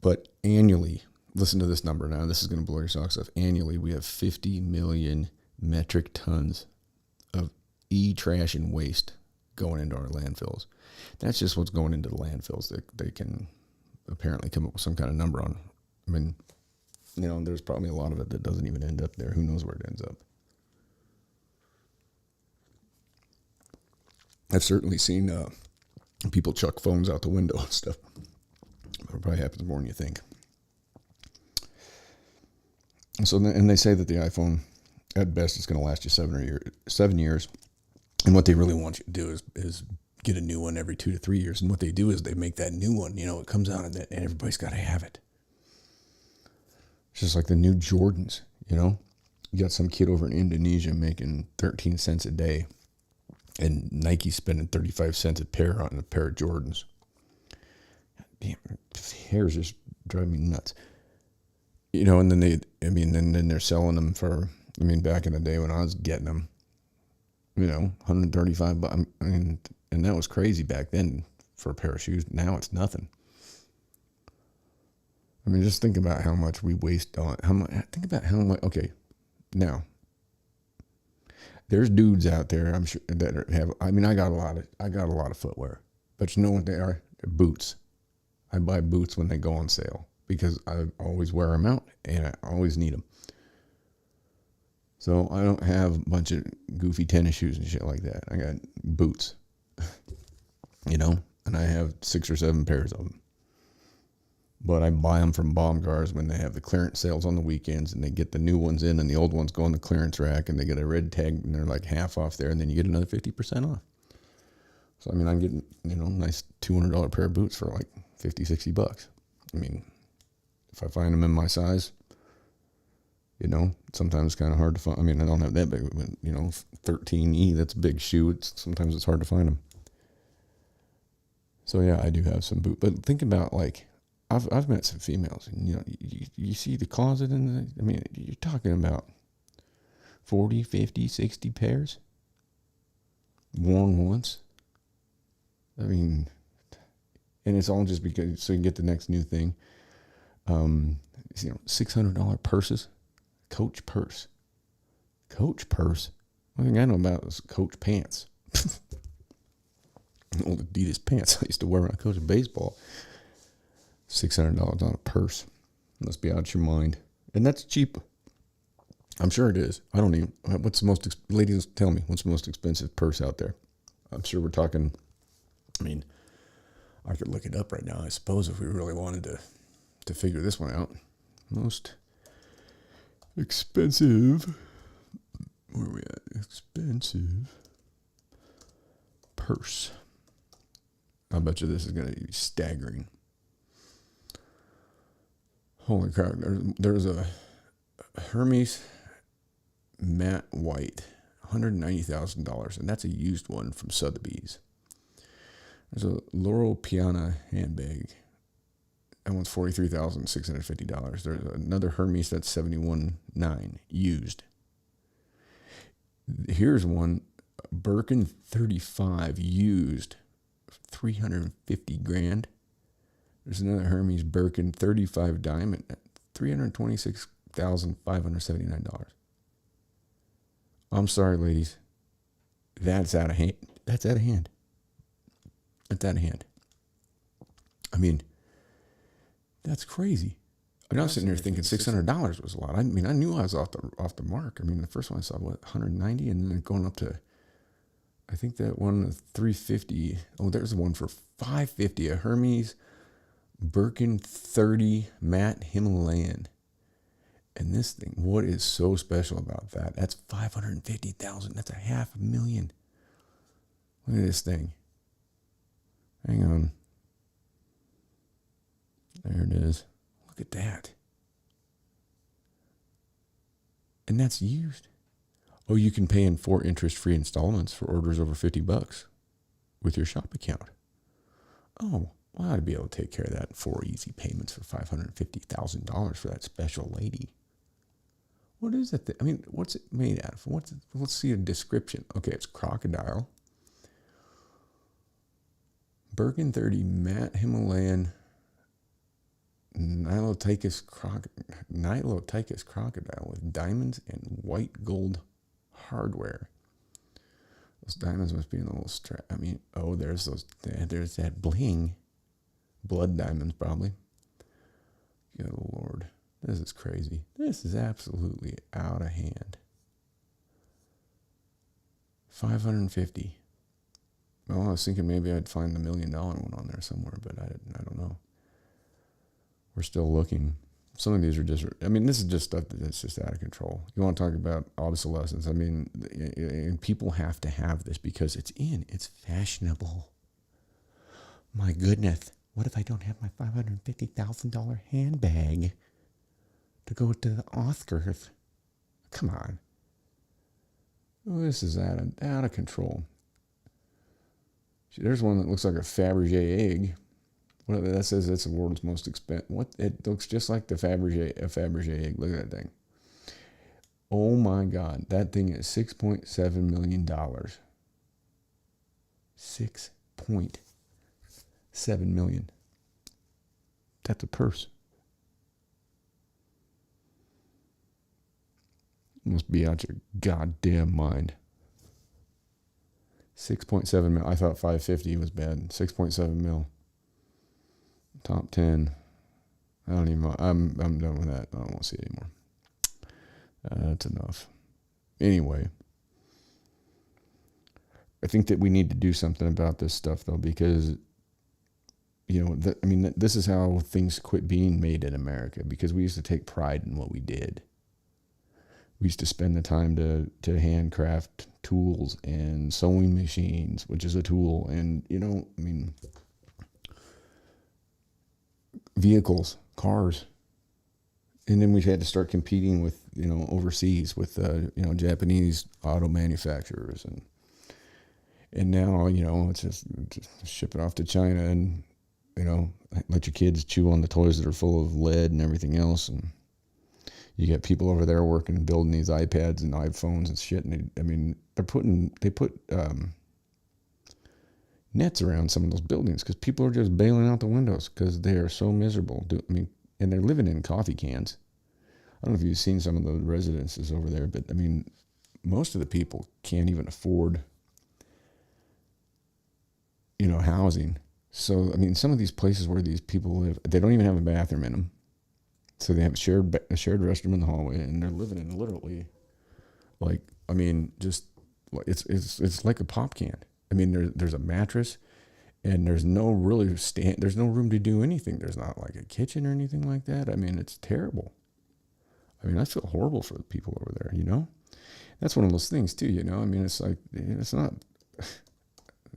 But annually, listen to this number now. This is gonna blow your socks off. Annually, we have 50 million metric tons of e-trash and waste going into our landfills. That's just what's going into the landfills. They can apparently come up with some kind of number on. I mean, there's probably a lot of it that doesn't even end up there. Who knows where it ends up? I've certainly seen people chuck phones out the window and stuff. It probably happens more than you think. So, and they say that the iPhone, at best, is going to last you 7 years. And what they really want you to do is get a new one every 2 to 3 years. And what they do is they make that new one, it comes out and everybody's got to have it. It's just like the new Jordans, You got some kid over in Indonesia making 13 cents a day. And Nike spending 35 cents a pair on a pair of Jordans. Damn, hair's just driving me nuts. And then then they're selling them for, back in the day when I was getting them, $135. And that was crazy back then for a pair of shoes. Now it's nothing. Just think about how much we waste on, think about how much, okay, now, there's dudes out there, I'm sure, that have, I got a lot of footwear, but you know what they are? They're boots. I buy boots when they go on sale because I always wear them out and I always need them. So I don't have a bunch of goofy tennis shoes and shit like that. I got boots, and I have 6 or 7 pairs of them. But I buy them from Baumgars when they have the clearance sales on the weekends, and they get the new ones in and the old ones go on the clearance rack, and they get a red tag and they're like half off there, and then you get another 50% off. So, I mean, I'm getting, nice $200 pair of boots for like 50, 60 bucks. I mean, if I find them in my size, sometimes it's kind of hard to find. I mean, I don't have that big, but, 13E, that's a big shoe. Sometimes it's hard to find them. So, yeah, I do have some boots. But think about, like, I've met some females, and, you see the closet, you're talking about 40, 50, 60 pairs worn once. I mean, and it's all just because, so you can get the next new thing. $600 purses, Coach purse. Coach purse? One thing I know about is Coach pants. Old Adidas pants I used to wear when I coached baseball. $600 on a purse. Must be out your mind. And that's cheap. I'm sure it is. I don't even, ladies, tell me, what's the most expensive purse out there? I'm sure we're talking, I could look it up right now, I suppose, if we really wanted to figure this one out. Most expensive, where are we at? Expensive purse. I bet you this is going to be staggering. Holy crap. There's a Hermes matte white, $190,000, and that's a used one from Sotheby's. There's a Loro Piana handbag. That one's $43,650. There's another Hermes that's $71,900 used. Here's one, Birkin 35 used, $350,000. There's another Hermes Birkin 35 diamond at $326,579. I'm sorry, ladies. That's out of hand. That's out of hand. That's out of hand. I mean, that's crazy. I was sitting there thinking $600 was a lot. I knew I was off the mark. The first one I saw, 190, and then going up to, I think that one, 350. Oh, there's one for $550, a Hermes Birkin 30 matte Himalayan. And this thing, what is so special about that? That's $550,000. That's $500,000. Look at this thing. Hang on. There it is. Look at that. And that's used. Oh, you can pay in 4 interest-free installments for orders over $50 with your shop account. Oh, well, I'd be able to take care of that in 4 easy payments for $550,000 for that special lady. What is it? What's it made out of? Let's see a description. Okay, it's crocodile. Birkin 30 matte Himalayan Niloticus crocodile with diamonds and white gold hardware. Those diamonds must be in the little strap. There's that bling. Blood diamonds, probably. Good Lord. This is crazy. This is absolutely out of hand. $550. Well, I was thinking maybe I'd find the $1 million one on there somewhere, but I don't know. We're still looking. Some of these are just, this is just stuff that's just out of control. You want to talk about obsolescence. And people have to have this because it's it's fashionable. My goodness. What if I don't have my $550,000 handbag to go to the Oscars? Come on. Oh, this is out of control. There's one that looks like a Fabergé egg. What that says it's the world's most expensive. What? It looks just like a Fabergé egg. Look at that thing. Oh my God, that thing is $6.7 million. $6.7 million. That's a purse. You must be out your goddamn mind. 6.7 mil. I thought 550 was bad. 6.7 mil. Top 10. I don't even. I'm done with that. I don't want to see it anymore. That's enough. Anyway, I think that we need to do something about this stuff though, because I mean, this is how things quit being made in America, because we used to take pride in what we did. We used to spend the time to handcraft tools and sewing machines, which is a tool, and I mean, vehicles, cars, and then we had to start competing with overseas with Japanese auto manufacturers, and now it's just ship it off to China and let your kids chew on the toys that are full of lead and everything else, and you get people over there working and building these iPads and iPhones and shit, and they put nets around some of those buildings because people are just bailing out the windows because they are so miserable. And they're living in coffee cans. I don't know if you've seen some of the residences over there, but I mean, most of the people can't even afford, housing. So, I mean, some of these places where these people live, they don't even have a bathroom in them. So they have a shared restroom in the hallway, and they're living in literally, it's like a pop can. I mean, there's a mattress, and there's no there's no room to do anything. There's not like a kitchen or anything like that. I mean, it's terrible. I mean, I feel horrible for the people over there, That's one of those things too, I mean, it's like,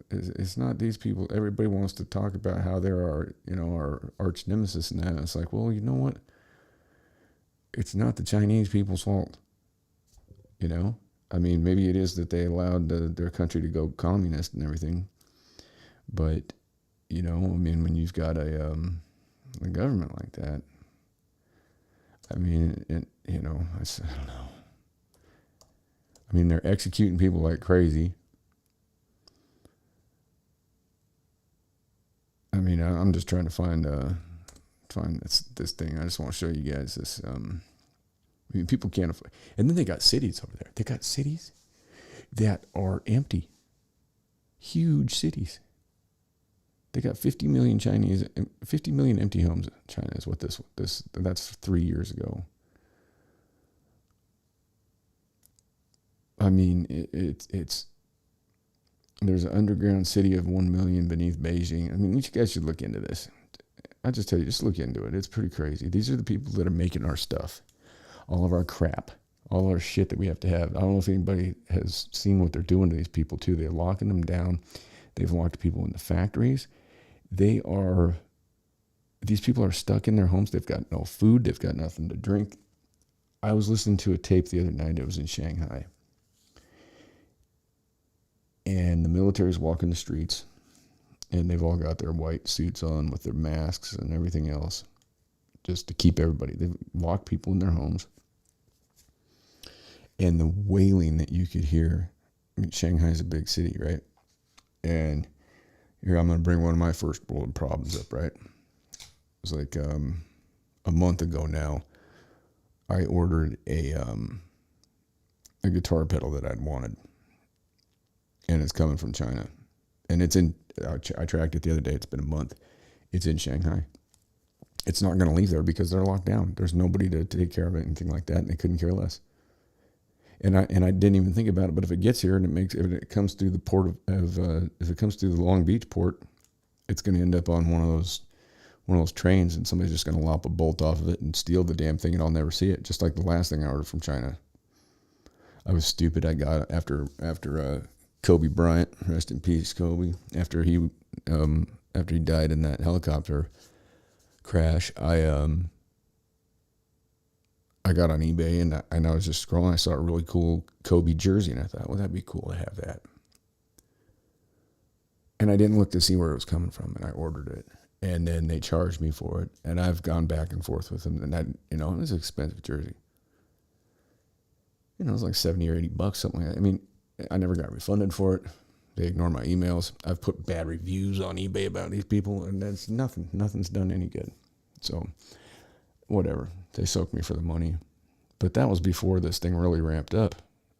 it's not these people. Everybody wants to talk about how they're our arch nemesis and that. And it's like, well, you know what? It's not the Chinese people's fault. I mean, maybe it is that they allowed their country to go communist and everything. But, I mean, when you've got a government like that, I mean, I don't know. I mean, they're executing people like crazy. I mean, I'm just trying to find this thing. I just want to show you guys this. I mean, people can't afford. And then they got cities over there. They got cities that are empty. Huge cities. They got 50 million empty homes in China is what that's 3 years ago. I mean, it's there's an underground city of 1 million beneath Beijing. I mean, you guys should look into this. I just tell you, just look into it. It's pretty crazy. These are the people that are making our stuff, all of our crap, all our shit that we have to have. I don't know if anybody has seen what they're doing to these people too. They're locking them down. They've locked people in the factories. These people are stuck in their homes. They've got no food. They've got nothing to drink. I was listening to a tape the other night. It was in Shanghai. And the military's walking the streets, and they've all got their white suits on with their masks and everything else, just to keep everybody. They've locked people in their homes. And the wailing that you could hear, I mean, Shanghai's a big city, right? And here I'm going to bring one of my first world problems up, right? It was like a month ago now, I ordered a guitar pedal that I'd wanted. And it's coming from China. And I tracked it the other day. It's been a month. It's in Shanghai. It's not going to leave there because they're locked down. There's nobody to take care of it, anything like that. And they couldn't care less. And I didn't even think about it. But if it gets here and if it comes through the port if it comes through the Long Beach port, it's going to end up on one of those trains, and somebody's just going to lop a bolt off of it and steal the damn thing, and I'll never see it. Just like the last thing I ordered from China. I was stupid. I got after Kobe Bryant, rest in peace, Kobe. After he died in that helicopter crash, I got on eBay and I was just scrolling. I saw a really cool Kobe jersey, and I thought, well, that'd be cool to have that. And I didn't look to see where it was coming from, and I ordered it. And then they charged me for it, and I've gone back and forth with them. And it was an expensive jersey. It was like $70 or $80, something like that. I mean, I never got refunded for it. They ignore my emails. I've put bad reviews on eBay about these people, and that's nothing. Nothing's done any good. So, whatever. They soaked me for the money. But that was before this thing really ramped up.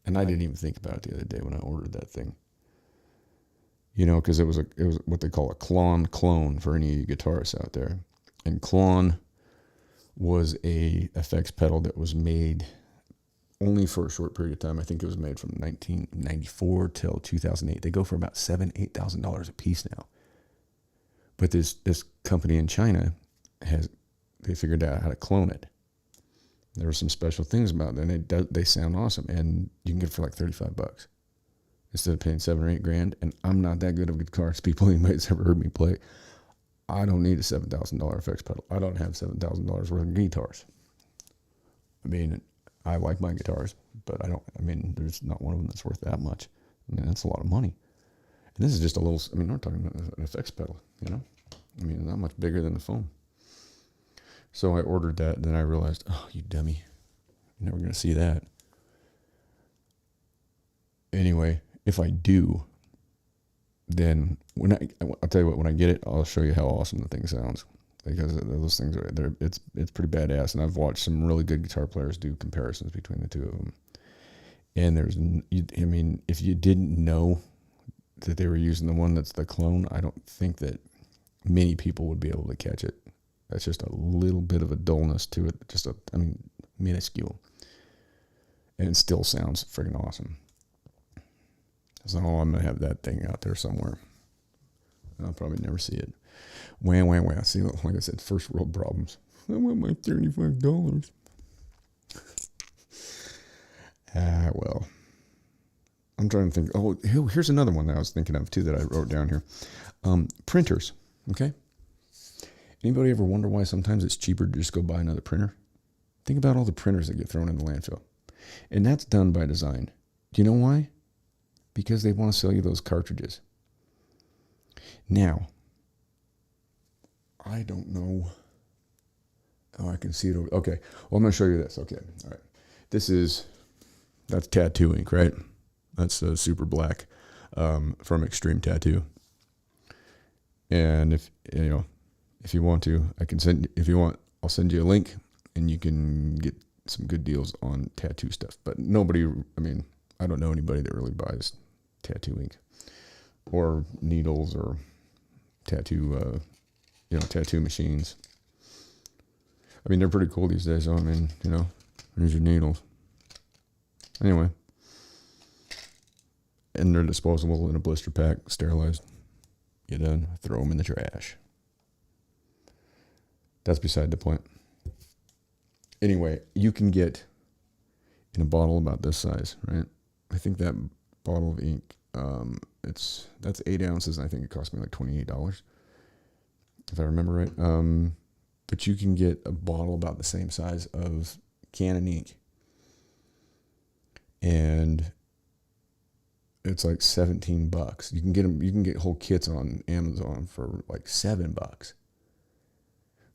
And I didn't even think about it the other day when I ordered that thing. Because it was what they call a clone for any guitarists out there. And Klon was a effects pedal that was made only for a short period of time. I think it was made from 1994 till 2008. They go for about $7,000, $8,000 a piece now. But this company in China they figured out how to clone it. There were some special things about it, and they sound awesome, and you can get it for like $35 instead of paying $7 or $8 grand. And I'm not that good of a guitarist. People, anybody's ever heard me play, I don't need a $7,000 effects pedal. I don't have $7,000 worth of guitars. I mean, I like my guitars, but there's not one of them that's worth that much. I mean, that's a lot of money. And this is just a little, we're talking about an effects pedal, not much bigger than the phone. So I ordered that, and then I realized, oh, you dummy, you're never going to see that. Anyway, if I do, then I'll tell you what, when I get it, I'll show you how awesome the thing sounds, because those things it's pretty badass. And I've watched some really good guitar players do comparisons between the two of them. And if you didn't know that they were using the one that's the clone, I don't think that many people would be able to catch it. That's just a little bit of a dullness to it, minuscule. And it still sounds friggin' awesome. So I'm going to have that thing out there somewhere. I'll probably never see it. Wah. See, like I said, first world problems. I want my $35. Well. I'm trying to think. Oh, here's another one that I was thinking of, too, that I wrote down here. Printers, okay? Anybody ever wonder why sometimes it's cheaper to just go buy another printer? Think about all the printers that get thrown in the landfill. And that's done by design. Do you know why? Because they want to sell you those cartridges. Now, I don't know. Oh, I can see it over. Okay. Well, I'm going to show you this. Okay. All right. That's tattoo ink, right? That's super black from Extreme Tattoo. And if you want to, I'll send you a link, and you can get some good deals on tattoo stuff. But I don't know anybody that really buys tattoo ink or needles or tattoo machines. They're pretty cool these days. So, here's your needles. Anyway. And they're disposable in a blister pack, sterilized. You're done. Throw them in the trash. That's beside the point. Anyway, you can get in a bottle about this size, right? I think that bottle of ink, that's 8 ounces, and I think it cost me like $28, if I remember right. But you can get a bottle about the same size of Canon ink, and it's like $17. You can get whole kits on Amazon for like $7.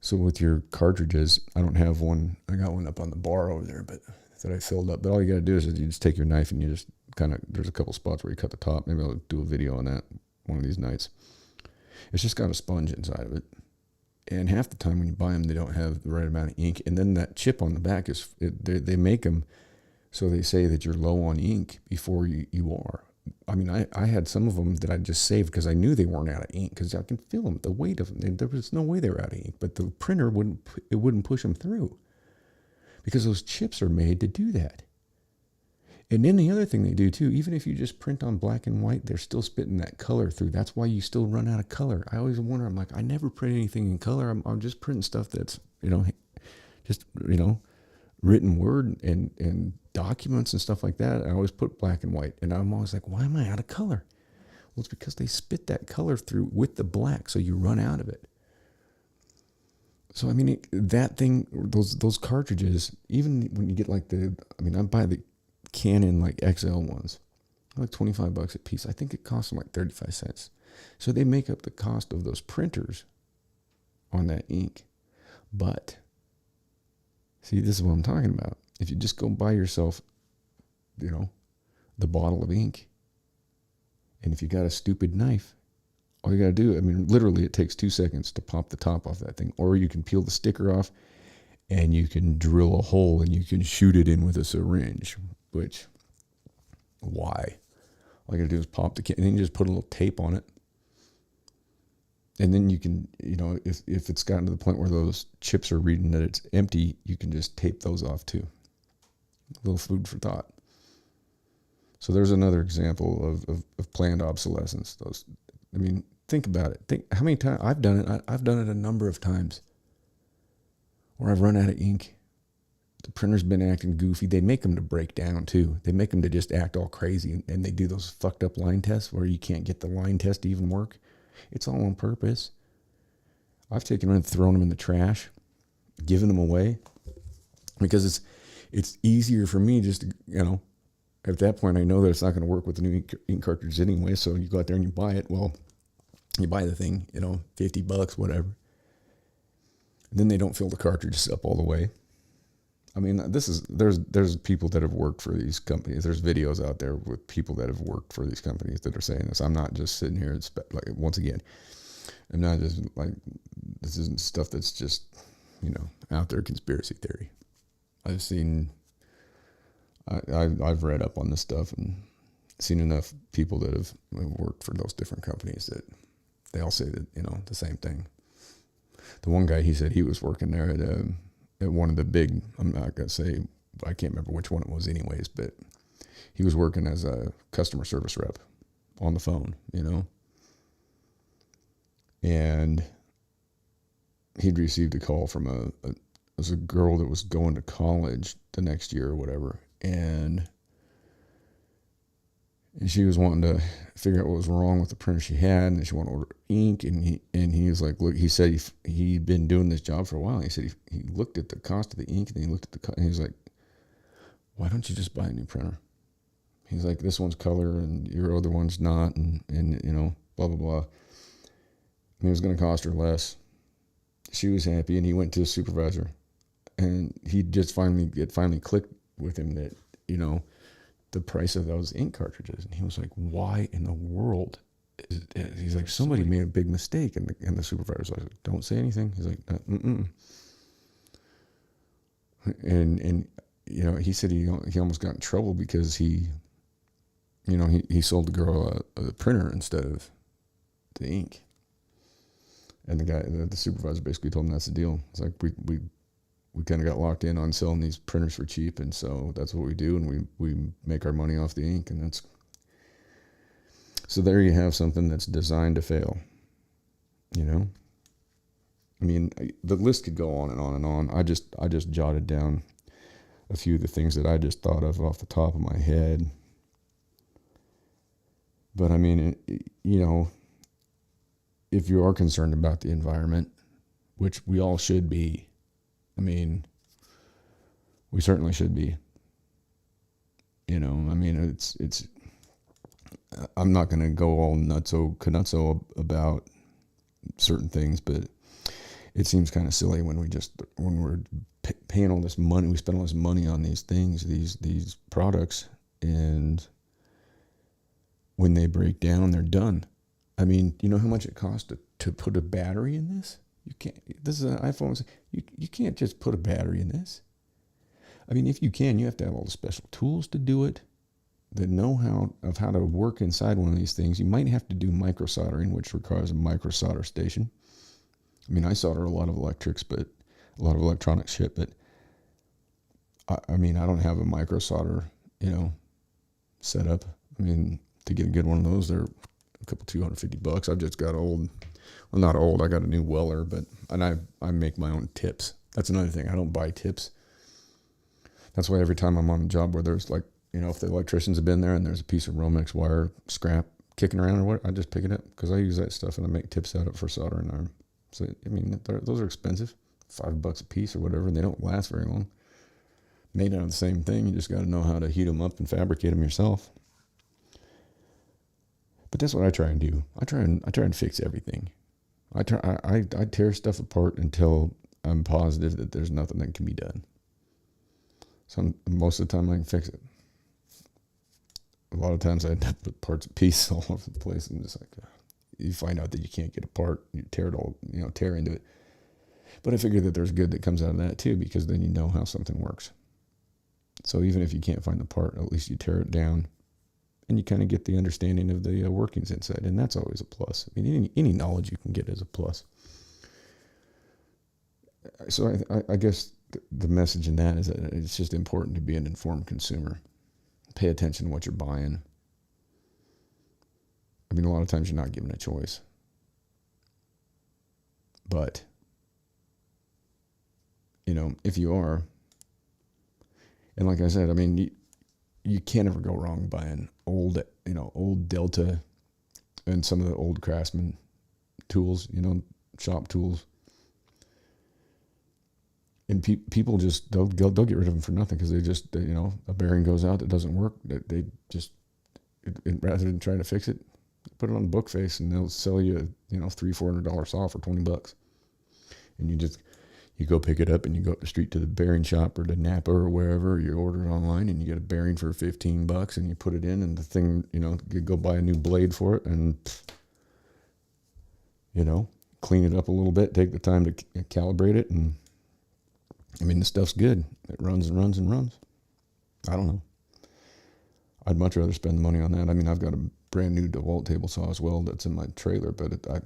So with your cartridges, I don't have one. I got one up on the bar over there, but that I filled up. But all you got to do is you just take your knife and you just there's a couple spots where you cut the top. Maybe I'll do a video on that one of these nights. It's just got a sponge inside of it. And half the time when you buy them, they don't have the right amount of ink. And then that chip on the back they make them so they say that you're low on ink before you are. I had some of them that I just saved because I knew they weren't out of ink, because I can feel them, the weight of them. There was no way they were out of ink, but the printer wouldn't push them through, because those chips are made to do that. And then the other thing they do too, even if you just print on black and white, they're still spitting that color through. That's why you still run out of color. I always wonder, I'm like, I never print anything in color. I'm just printing stuff that's, written word and documents and stuff like that. I always put black and white, and I'm always like, why am I out of color? Well, it's because they spit that color through with the black, so you run out of it. So that thing, those cartridges, even when you get like I buy the Canon like XL ones, like $25 a piece. I think it costs them like 35 cents. So they make up the cost of those printers on that ink. But see, this is what I'm talking about. If you just go buy yourself, the bottle of ink, and if you got a stupid knife, all you got to do, literally it takes 2 seconds to pop the top off that thing. Or you can peel the sticker off, and you can drill a hole, and you can shoot it in with a syringe. Which, why? All you got to do is pop the can, and then you just put a little tape on it. And then you can, if it's gotten to the point where those chips are reading that it's empty, you can just tape those off too. A little food for thought. So there's another example of planned obsolescence. think about it. Think how many times I've done it. I've done it a number of times where I've run out of ink. The printer's been acting goofy. They make them to break down too. They make them to just act all crazy, and they do those fucked up line tests where you can't get the line test to even work. It's all on purpose. I've taken them and thrown them in the trash, given them away, because it's easier for me just to, you know, at that point I know that it's not going to work with the new ink cartridge anyway, so you go out there and you buy it. Well, you buy the thing, you know, $50, whatever. And then they don't fill the cartridges up all the way. I mean, there's people that have worked for these companies. There's videos out there with people that have worked for these companies that are saying this. I'm not just sitting here, like, once again, I'm not just like, this isn't stuff that's just, you know, out there conspiracy theory. I've read up on this stuff and seen enough people that have worked for those different companies that they all say that, you know, the same thing. The one guy, he said he was working there at one of the big, I'm not going to say, I can't remember which one it was anyways, but he was working as a customer service rep on the phone, you know. And he'd received a call from it was a girl that was going to college the next year or whatever. And she was wanting to figure out what was wrong with the printer she had, and she wanted to order ink. And he was like, look, he said he'd been doing this job for a while. He said he looked at the cost of the ink, and then he looked at and he was like, why don't you just buy a new printer? He's like, this one's color and your other one's not, and you know, blah blah blah. And it was going to cost her less. She was happy, and he went to his supervisor, and he just finally clicked with him that, you know, the price of those ink cartridges. And he was like, why in the world? He's like, somebody made a big mistake. And the supervisor's like, don't say anything. He's like, And you know, he said he almost got in trouble because he sold the girl a printer instead of the ink. And the guy, the supervisor basically told him that's the deal. It's like, we kind of got locked in on selling these printers for cheap, and so that's what we do, and we make our money off the ink, and that's... So there you have something that's designed to fail, you know? I mean, the list could go on and on and on. I just jotted down a few of the things that I just thought of off the top of my head. But I mean, you know, if you are concerned about the environment, which we all should be, I mean, we certainly should be. You know, I mean, it's. I'm not going to go all nutso about certain things, but it seems kind of silly when we're paying all this money, we spend all this money on these things, these products, and when they break down, they're done. I mean, you know how much it costs to put a battery in this? You can't. This is an iPhone. You can't just put a battery in this. I mean, if you can, you have to have all the special tools to do it. The know-how of how to work inside one of these things. You might have to do micro soldering, which requires a micro solder station. I mean, I solder a lot of electrics, but a lot of electronic shit. But I mean, I don't have a micro solder, you know, set up. I mean, to get a good one of those, they're a couple $250. I've just got old. Well, not old. I got a new Weller, and I make my own tips. That's another thing. I don't buy tips. That's why every time I'm on a job where there's like, you know, if the electricians have been there and there's a piece of Romex wire scrap kicking around or what, I just pick it up because I use that stuff and I make tips out of it for soldering iron. So, I mean, those are expensive, $5 a piece or whatever, and they don't last very long. Made out of the same thing. You just got to know how to heat them up and fabricate them yourself. But that's what I try and do. I try and fix everything. I tear stuff apart until I'm positive that there's nothing that can be done. So most of the time I can fix it. A lot of times I end up with parts and pieces all over the place, and just like you find out that you can't get apart, you tear it all, you know, tear into it. But I figure that there's good that comes out of that too, because then you know how something works. So even if you can't find the part, at least you tear it down, and you kind of get the understanding of the workings inside, and that's always a plus. I mean, any knowledge you can get is a plus. So I guess the message in that is that it's just important to be an informed consumer. Pay attention to what you're buying. I mean, a lot of times you're not given a choice. But, you know, if you are, and like I said, I mean, you can't ever go wrong buying old Delta and some of the old Craftsman tools, you know, shop tools. And people just, they'll get rid of them for nothing because they you know, a bearing goes out that doesn't work. They just, rather than trying to fix it, put it on the book face and they'll sell you, you know, $300-400 saw for $20. And you go pick it up and you go up the street to the bearing shop or the Napa or wherever, you order it online and you get a bearing for $15 and you put it in and the thing, you know, you go buy a new blade for it and, you know, clean it up a little bit, take the time to calibrate it. And I mean, the stuff's good. It runs and runs and runs. I don't know. I'd much rather spend the money on that. I mean, I've got a brand new DeWalt table saw as well that's in my trailer, but I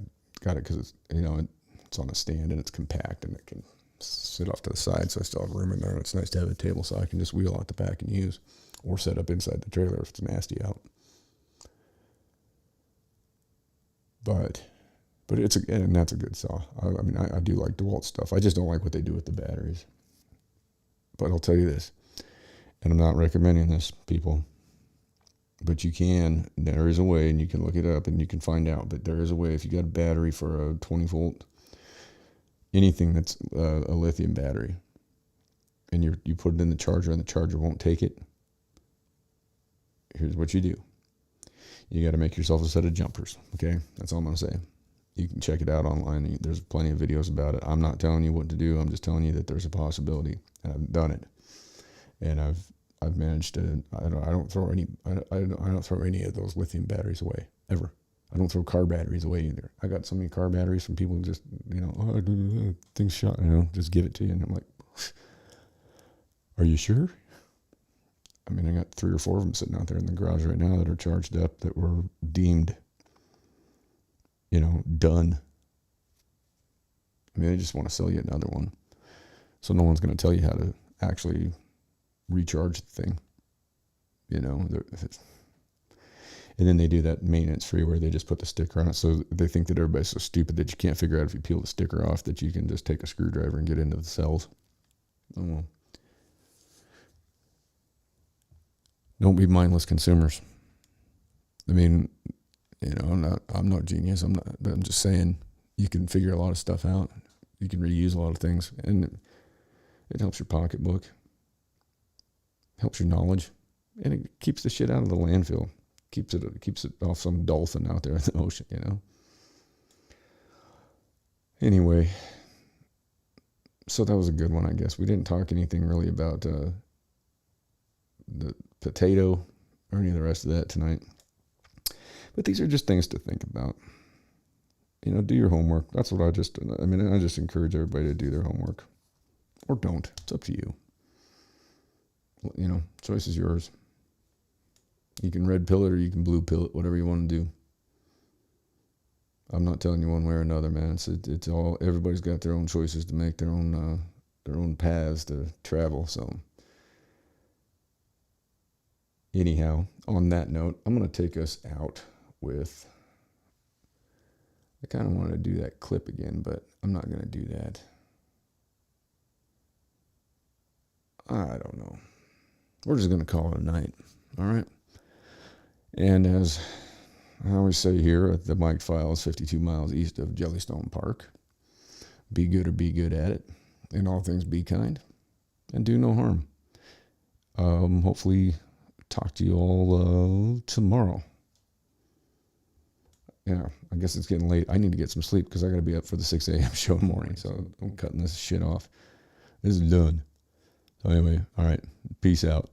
got it because it's, you know, it's on a stand and it's compact and it can sit off to the side, so I still have room in there. And it's nice to have a table saw I can just wheel out the back and use, or set up inside the trailer if it's nasty out. But it's and that's a good saw. I mean, I do like DeWalt stuff. I just don't like what they do with the batteries. But I'll tell you this, and I'm not recommending this, people, but there is a way, and you can look it up and you can find out, but there is a way. If you got a battery for a 20 volt, anything that's a lithium battery, and you put it in the charger and the charger won't take it, here's what you do. You got to make yourself a set of jumpers, okay? That's all I'm going to say. You can check it out online. There's plenty of videos about it. I'm not telling you what to do. I'm just telling you that there's a possibility, and I've done it. And I've managed to. I don't throw any of those lithium batteries away ever. I don't throw car batteries away either. I got so many car batteries from people who just, you know, things shot, you know, just give it to you, and I'm like, are you sure? I mean, I got 3 or 4 of them sitting out there in the garage right now that are charged up that were deemed, you know, done. I mean, they just want to sell you another one. So no one's going to tell you how to actually recharge the thing. You know, and then they do that maintenance free where they just put the sticker on it. So they think that everybody's so stupid that you can't figure out if you peel the sticker off that you can just take a screwdriver and get into the cells. Oh, well. Don't be mindless consumers. I mean, you know, I'm not a genius. But I'm just saying you can figure a lot of stuff out. You can reuse a lot of things, and it helps your pocketbook, helps your knowledge, and it keeps the shit out of the landfill. Keeps it off some dolphin out there in the ocean, you know. Anyway, so that was a good one, I guess. We didn't talk anything really about the potato or any of the rest of that tonight. But these are just things to think about. You know, do your homework. That's what I just encourage everybody to do their homework. Or don't. It's up to you. You know, choice is yours. You can red pill it or you can blue pill it, whatever you want to do. I'm not telling you one way or another, man. It's all, everybody's got their own choices to make, their own paths to travel, so. Anyhow, on that note, I'm going to take us out with, I kind of wanted to do that clip again, but I'm not going to do that. I don't know. We're just going to call it a night, all right? And as I always say here, the Mike File is 52 miles east of Jellystone Park. Be good or be good at it. In all things, be kind. And do no harm. Hopefully talk to you all tomorrow. Yeah, I guess it's getting late. I need to get some sleep because I got to be up for the 6 a.m. show in the morning. So I'm cutting this shit off. This is done. So anyway, all right. Peace out.